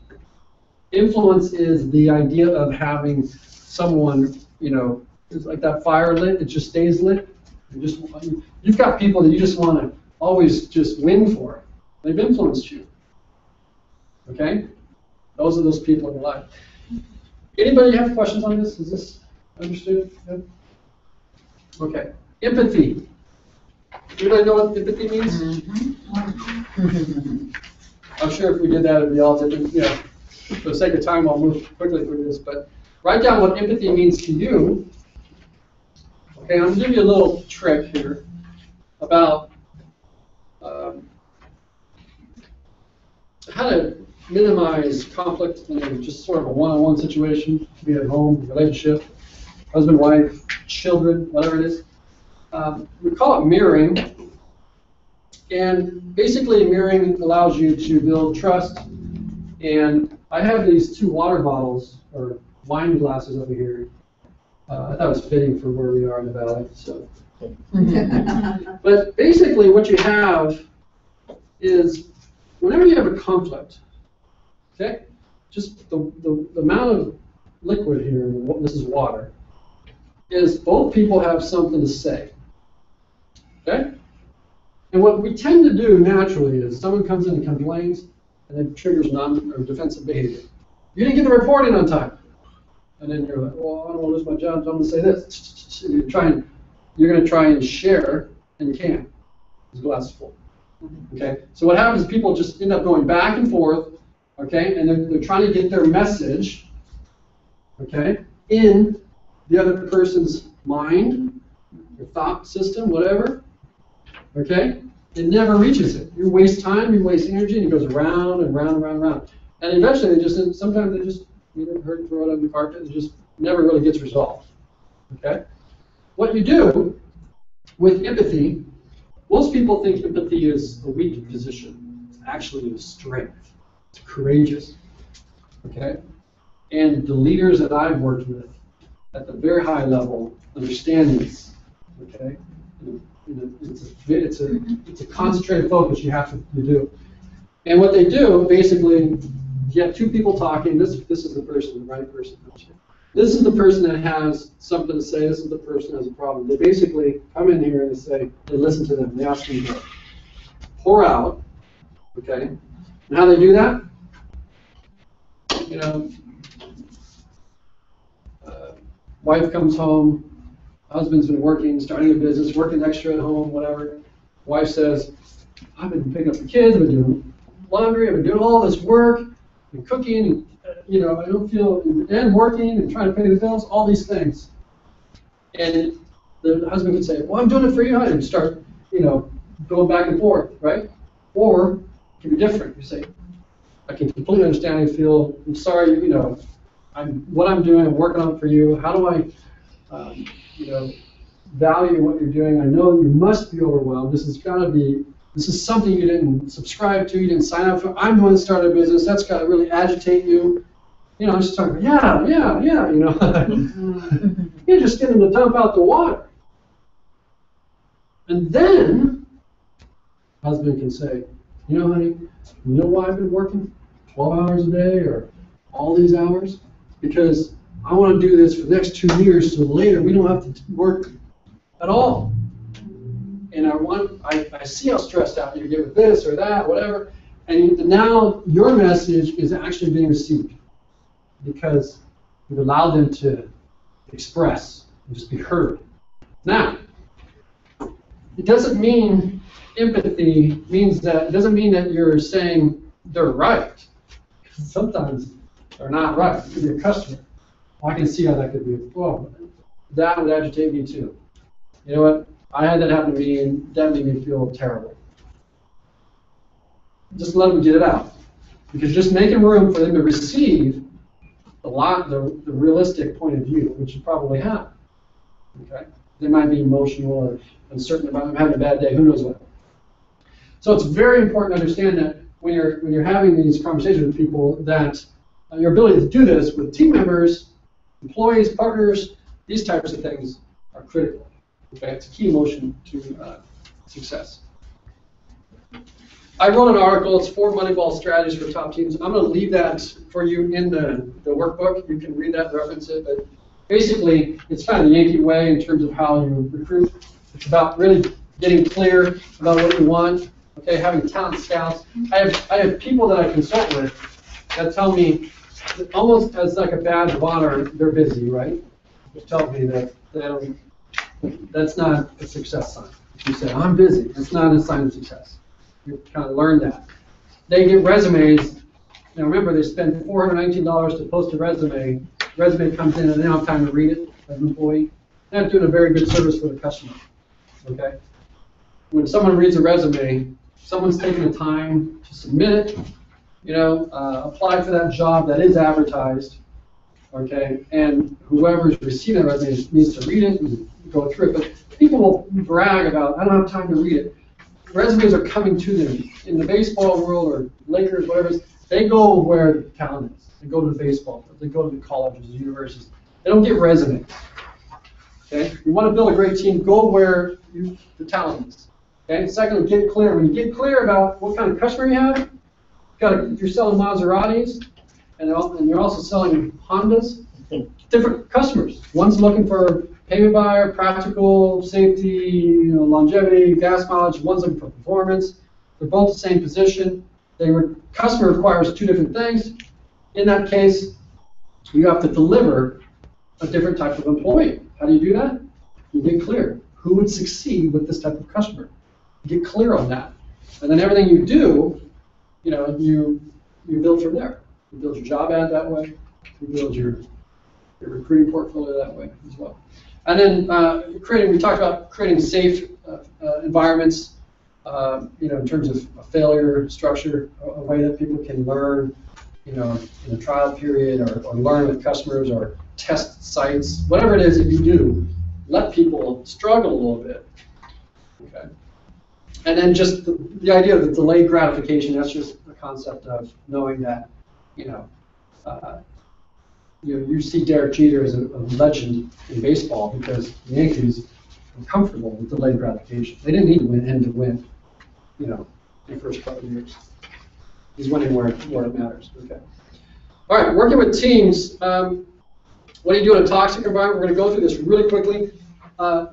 Influence is the idea of having someone, it's like that fire lit, it just stays lit. You've got people that you just want to always just win for. They've influenced you. Okay? Those are those people in your life. Anybody have questions on this? Is this understood? Good? Okay. Empathy. Anybody know what empathy means? I'm sure if we did that, it would be all different. For the sake of time, I'll move quickly through this. But write down what empathy means to you. Okay, I'm going to give you a little trick here about how to minimize conflict in just sort of a one-on-one situation, be it at home, relationship, husband, wife, children, whatever it is. We call it mirroring. And basically mirroring allows you to build trust. And I have these two water bottles, or wine glasses over here. I thought it was fitting for where we are in the valley. So. But basically what you have is, whenever you have a conflict, okay, just the amount of liquid here, this is water, is both people have something to say. Okay? And what we tend to do naturally is someone comes in and complains, and it triggers defensive behavior. You didn't get the report in on time. And then you're like, well, I don't want to lose my job, so I'm going to say this. You're going to try and share, and you can't. The glass is full. Okay? So what happens is people just end up going back and forth, okay, and they're trying to get their message, okay, in the other person's mind, your thought system, whatever, okay? It never reaches it. You waste time, you waste energy, and it goes around and round and round and round. And eventually, sometimes they just throw it on the carpet, and it just never really gets resolved, okay? What you do with empathy, most people think empathy is a weak position. It's actually a strength. It's courageous, okay? And the leaders that I've worked with at the very high level understand this, okay? It's a concentrated focus you have to do. And what they do, basically, you have two people talking. This is the person, the right person. This is the person that has something to say. This is the person that has a problem. They basically come in here and they listen to them. They ask them to pour out, okay? And how they do that? Wife comes home, husband's been working, starting a business, working extra at home, whatever. Wife says, I've been picking up the kids, I've been doing laundry, I've been doing all this work, and cooking, and I don't feel, and working, and trying to pay the bills, all these things. And the husband could say, well, I'm doing it for you, honey, and start, going back and forth, right? Or it can be different. You say, I can completely understand how you feel. I'm sorry, what I'm doing, I'm working on it for you. How do I, value what you're doing. I know you must be overwhelmed. This is something you didn't subscribe to, you didn't sign up for. I'm the one that started a business. That's got to really agitate you. You know, just talking, yeah, you know. You're just getting to dump out the water. And then, husband can say, you know, honey, you know why I've been working 12 hours a day or all these hours? Because I want to do this for the next 2 years so later we don't have to work at all. And I see how stressed out you get with this or that, whatever. And now your message is actually being received because you've allowed them to express and just be heard. Now, it doesn't mean empathy means that, it doesn't mean that you're saying they're right. Sometimes they're not right. It could be a customer. I can see how that could be. Well, that would agitate me too. You know what? I had that happen to me, and that made me feel terrible. Just let them get it out, because just making room for them to receive the realistic point of view, which you probably have. Okay, they might be emotional or uncertain about them having a bad day. Who knows what? So it's very important to understand that when you're having these conversations with people, that your ability to do this with team members, employees, partners, these types of things are critical. Okay, it's a key emotion to success. I wrote an article. It's 4 Moneyball strategies for top teams. I'm going to leave that for you in the workbook. You can read that and reference it. But basically, it's kind of the Yankee way in terms of how you recruit. It's about really getting clear about what you want. Okay, having talent scouts. I have people that I consult with that tell me that almost as like a badge of honor, they're busy, right? Which tells me that they don't. That's not a success sign. If you say, I'm busy, that's not a sign of success. You kind of learn that. They get resumes. Now remember, they spend $419 to post a resume. Resume comes in and they don't have time to read it as an employee. They're not doing a very good service for the customer. Okay? When someone reads a resume, someone's taking the time to submit it, apply for that job that is advertised. Okay, and whoever's receiving that resume needs to read it and go through it. But people will brag about, I don't have time to read it. Resumes are coming to them. In the baseball world or Lakers, whatever it is, they go where the talent is. They go to the baseball field. They go to the colleges, the universities. They don't get resumes. Okay, if you want to build a great team, go where the talent is. Okay, secondly, get clear. When you get clear about what kind of customer you have, if you're selling Maseratis, and you're also selling Hondas, different customers. One's looking for payment buyer, practical, safety, longevity, gas mileage. One's looking for performance. They're both the same position. Customer requires 2 different things. In that case, you have to deliver a different type of employee. How do you do that? You get clear. Who would succeed with this type of customer? You get clear on that. And then everything you do, you build from there. You build your job ad that way. You build your recruiting portfolio that way as well. And then we talked about creating safe environments, in terms of a failure structure, a way that people can learn, in a trial period or learn with customers or test sites, whatever it is that you do, let people struggle a little bit. Okay. And then just the idea of the delayed gratification, that's just a concept of knowing that, you see Derek Jeter as a legend in baseball because the Yankees were comfortable with delayed gratification. They didn't need to win and to win, in the first couple of years. He's winning where it matters. Okay. All right, working with teams. What do you do in a toxic environment? We're going to go through this really quickly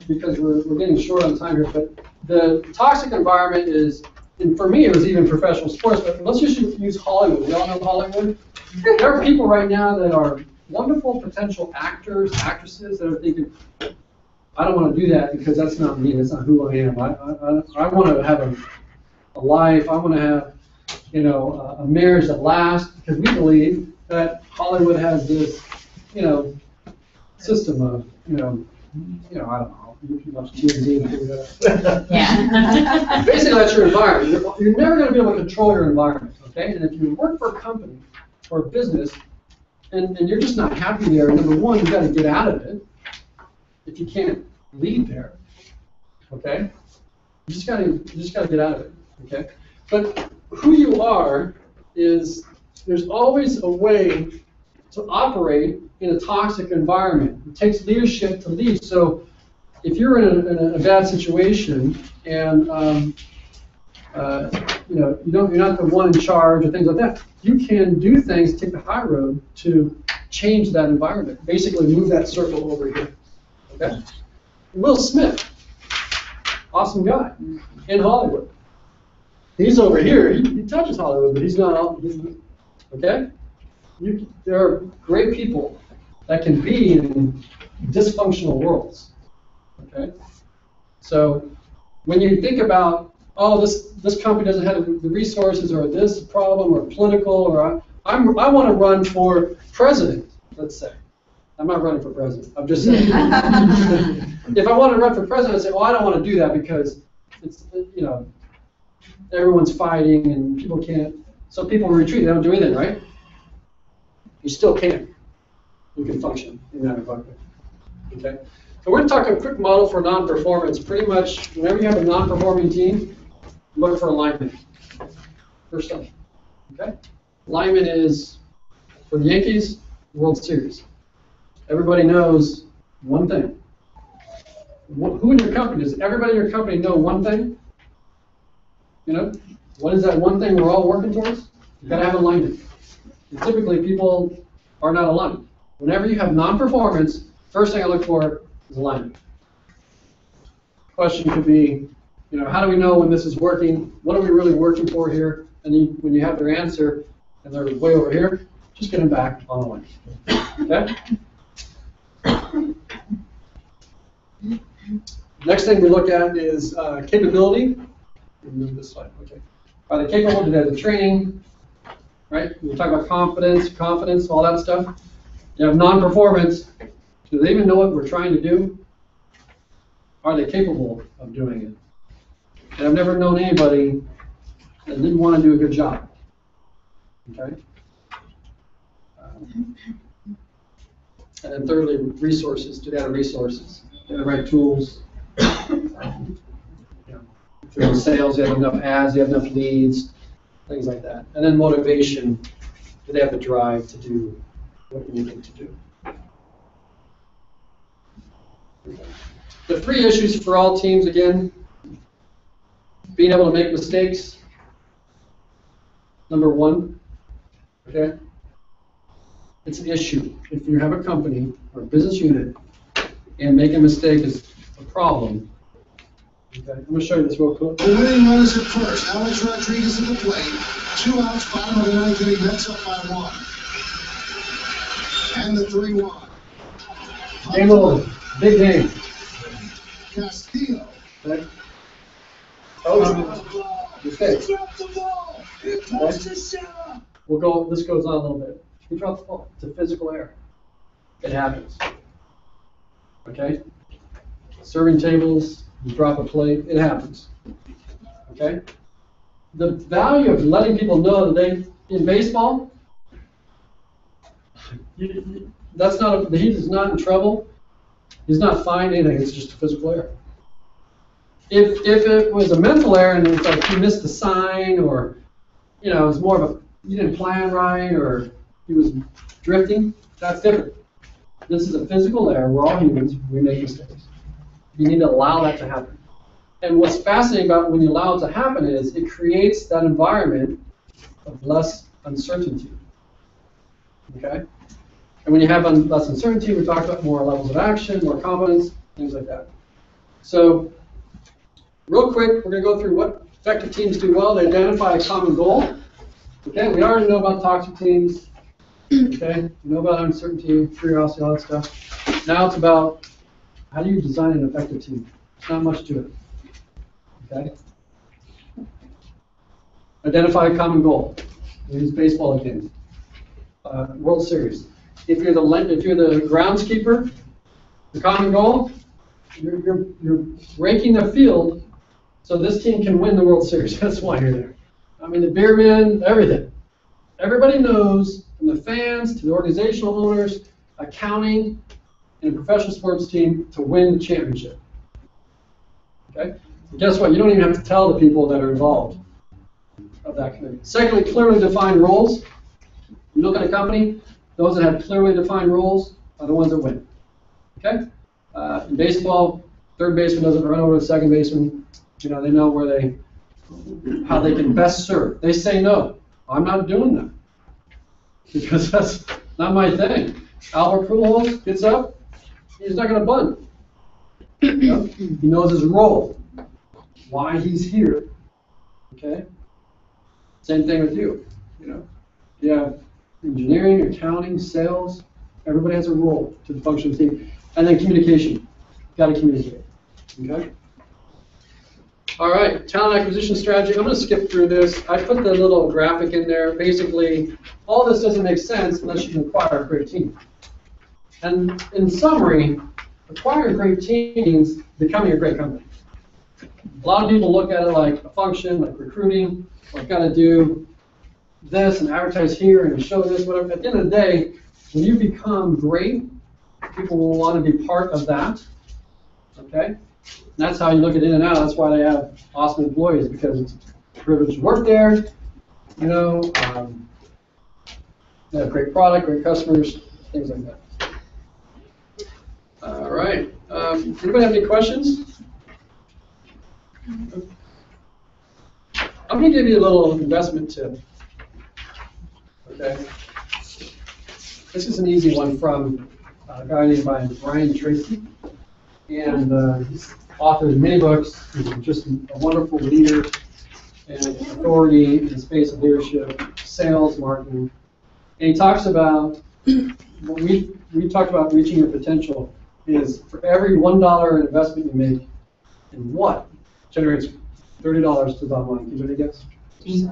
because we're getting short on time here. But the toxic environment is, and for me, it was even professional sports. But let's just use Hollywood. We all know Hollywood. There are people right now that are wonderful potential actors, actresses that are thinking, I don't want to do that because that's not me. That's not who I am. I want to have a life. I want to have, a marriage that lasts because we believe that Hollywood has this, system of, I don't know. You watch TNT and figure that out. Yeah. Basically, that's your environment. You're never going to be able to control your environment, okay? And if you work for a company or a business and you're just not happy there, number one, you've got to get out of it if you can't lead there. Okay? You just gotta get out of it. Okay? But who you are is, there's always a way to operate in a toxic environment. It takes leadership to lead. So if you're in a bad situation and you're not the one in charge or things like that, you can do things, take the high road to change that environment. Basically, move that circle over here. Okay? Will Smith, awesome guy in Hollywood. He's over here. He touches Hollywood, but he's not. Okay? There are great people that can be in dysfunctional worlds. Okay? So when you think about, oh, this company doesn't have the resources, or this problem, or political, or I want to run for president, let's say. I'm not running for president. I'm just saying. If I want to run for president, I'd say, well, I don't want to do that because it's, everyone's fighting and people can't. So people retreat. They don't do anything, right? You still can. You can function in that environment. Okay. So we're going to talk a quick model for non-performance. Pretty much, whenever you have a non-performing team, look for alignment. First up. Okay. Alignment is, for the Yankees, World Series. Everybody knows one thing. Who in your company, does everybody in your company know one thing? What is that one thing we're all working towards? You've got to have alignment. And typically, people are not aligned. Whenever you have non-performance, first thing I look for is alignment. Question could be, how do we know when this is working? What are we really working for here? And when you have their answer and they're way over here, just get them back on the line. Okay? Next thing we look at is capability. Move this slide. Okay. Are they capable? Do they have the training? Right? We talk about confidence, all that stuff. You have non-performance. Do they even know what we're trying to do? Are they capable of doing it? And I've never known anybody that didn't want to do a good job. Okay? And then thirdly, resources. Do they have resources? Do they have the right tools? If they're in sales, they have enough ads, they have enough leads, things like that. And then motivation. Do they have the drive to do what you need them to do? Okay. The 3 issues for all teams, again, being able to make mistakes. Number 1, okay? It's an issue. If you have a company or a business unit and making a mistake is a problem, okay? I'm going to show you this real quick. The winning runners at first. Alex Rodriguez at the plate. 2 outs, bottom of the 9th inning. Mets up by 1. And the 3-1. Game over. Big game. Castillo. Okay. Mistake. Okay. This goes on a little bit. He dropped the ball. It's a physical error. It happens. Okay? Serving tables, you drop a plate, it happens. Okay? The value of letting people know that in baseball, that's not, he is not in trouble. He's not fined anything, it's just a physical error. If it was a mental error and it's like you missed the sign, or it was more of you didn't plan right, or he was drifting, that's different. This is a physical error. We're all humans. We make mistakes. You need to allow that to happen. And what's fascinating about when you allow it to happen is it creates that environment of less uncertainty. Okay? And when you have less uncertainty, we talk about more levels of action, more confidence, things like that. So, real quick, we're going to go through what effective teams do well. They identify a common goal. Okay, we already know about toxic teams. Okay, we know about uncertainty, curiosity, all that stuff. Now it's about how do you design an effective team? There's not much to it. Okay? Identify a common goal. We use baseball again. World Series. If you're the groundskeeper, the common goal, you're raking the field so this team can win the World Series. That's why you're there. I mean, the beer men, everything. Everybody knows, from the fans to the organizational owners, accounting, in a professional sports team to win the championship. Okay? And guess what? You don't even have to tell the people that are involved of that committee. Secondly, clearly defined roles. You look at a company, those that have clearly defined roles are the ones that win. Okay? In baseball, third baseman doesn't run over the second baseman. You know, they know how they can best serve. They say no. I'm not doing that because that's not my thing. Albert Pujols gets up, he's not going to bunt. You know? He knows his role, why he's here. Okay. Same thing with you. You know, you have engineering, accounting, sales. Everybody has a role to the function of the team, and then communication. You've got to communicate. Okay. All right, talent acquisition strategy. I'm going to skip through this. I put the little graphic in there. Basically, all this doesn't make sense unless you can acquire a great team. And in summary, acquiring a great team means becoming a great company. A lot of people look at it like a function, like recruiting. Well, I've got to do this and advertise here and show this, whatever. At the end of the day, when you become great, people will want to be part of that. Okay? And that's how you look at In-N-Out. That's why they have awesome employees, because it's a privilege to work there. You know, they have great product, great customers, things like that. All right. Anybody have any questions? I'm going to give you a little investment tip. Okay. This is an easy one from a guy named Brian Tracy. And he's authored many books. He's just a wonderful leader and authority in the space of leadership, sales, marketing. And he talks about, when we talked about reaching your potential, is for every $1 investment you make in what generates $30 to the bottom line. Can you guess? Okay,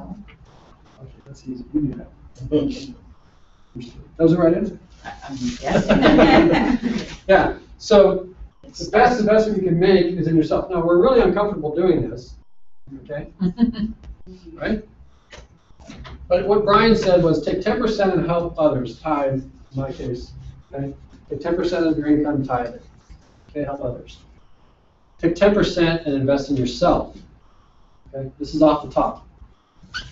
that's easy. You knew that. That was the right answer? Yeah. So the best investment you can make is in yourself. Now, we're really uncomfortable doing this. Okay? Right? But what Brian said was take 10% and help others. Tithe, in my case. Okay? Take 10% of your income, tithe it. Okay, help others. Take 10% and invest in yourself. Okay, this is off the top.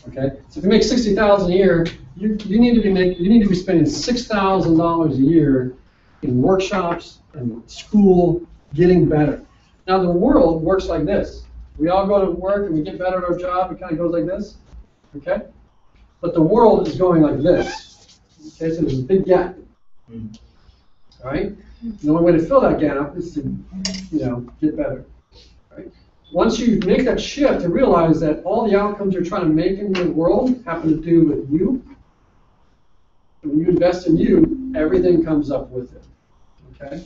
Okay, so if you make $60,000 a year, you need to be spending $6,000 a year in workshops and school, getting better. Now the world works like this. We all go to work and we get better at our job. It kind of goes like this. Okay, but the world is going like this. Okay, so there's a big gap. All right? The only way to fill that gap is to, get better. Right? Once you make that shift to realize that all the outcomes you're trying to make in the world happen to do with you, when you invest in you, everything comes up with it. Okay?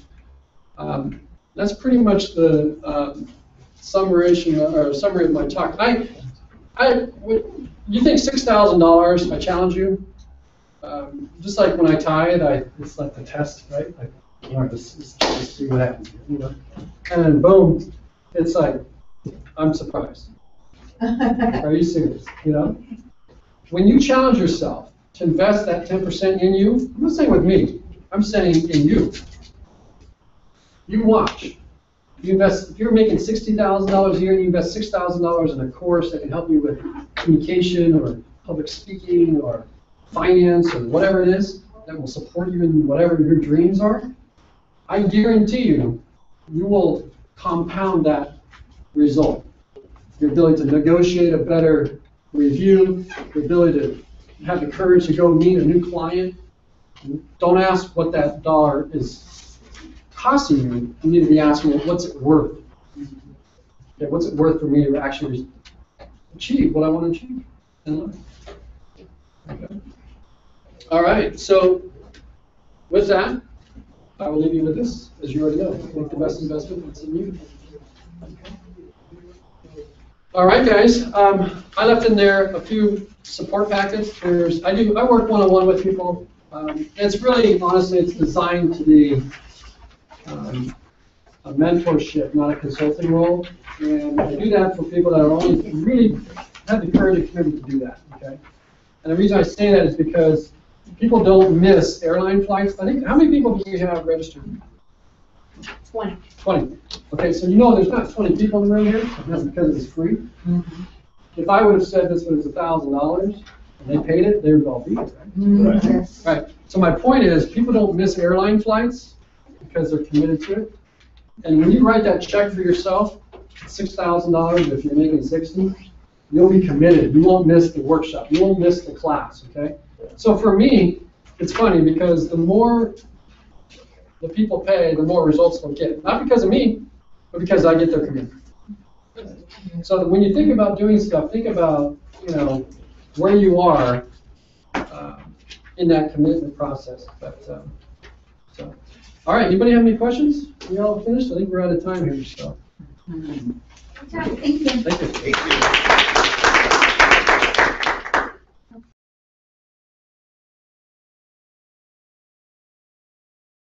That's pretty much the summary of my talk. You think $6,000? I challenge you. Just like when I tithe, it's like the test, right? Like, all right, let's see what happens here, And then boom, it's like, I'm surprised. Are you serious? When you challenge yourself to invest that 10% in you, I'm not saying with me, I'm saying in you. You watch. You invest. If you're making $60,000 a year, and you invest $6,000 in a course that can help you with communication or public speaking or finance or whatever it is that will support you in whatever your dreams are, I guarantee you, you will compound that result. Your ability to negotiate a better review, your ability to have the courage to go meet a new client. Don't ask what that dollar is costing you. You need to be asking, what's it worth? Okay, what's it worth for me to actually achieve what I want to achieve in life? Okay. All right, so with that, I will leave you with this, as you already know. Make the best investment that's in you. All right, guys. I left in there a few support packets. I work one-on-one with people. And it's really, honestly, it's designed to be a mentorship, not a consulting role. And I do that for people that are only really have the courage and commitment to do that. Okay. And the reason I say that is because people don't miss airline flights. I think, how many people do we have registered? 20. 20. Okay, so you know there's not 20 people in the room here, and that's because it's free. Mhm. If I would have said this was $1,000 and they paid it, they would all be it, right? Yes. Right, so my point is, people don't miss airline flights because they're committed to it. And when you write that check for yourself, $6,000 if you're making 60, you'll be committed. You won't miss the workshop. You won't miss the class, okay? So for me, it's funny because the more the people pay, the more results they'll get. Not because of me, but because I get their commitment. So that when you think about doing stuff, think about, where you are in that commitment process. But, so. All right, anybody have any questions? We all finished? I think we're out of time here, so. Thank you. Thank you. Thank you.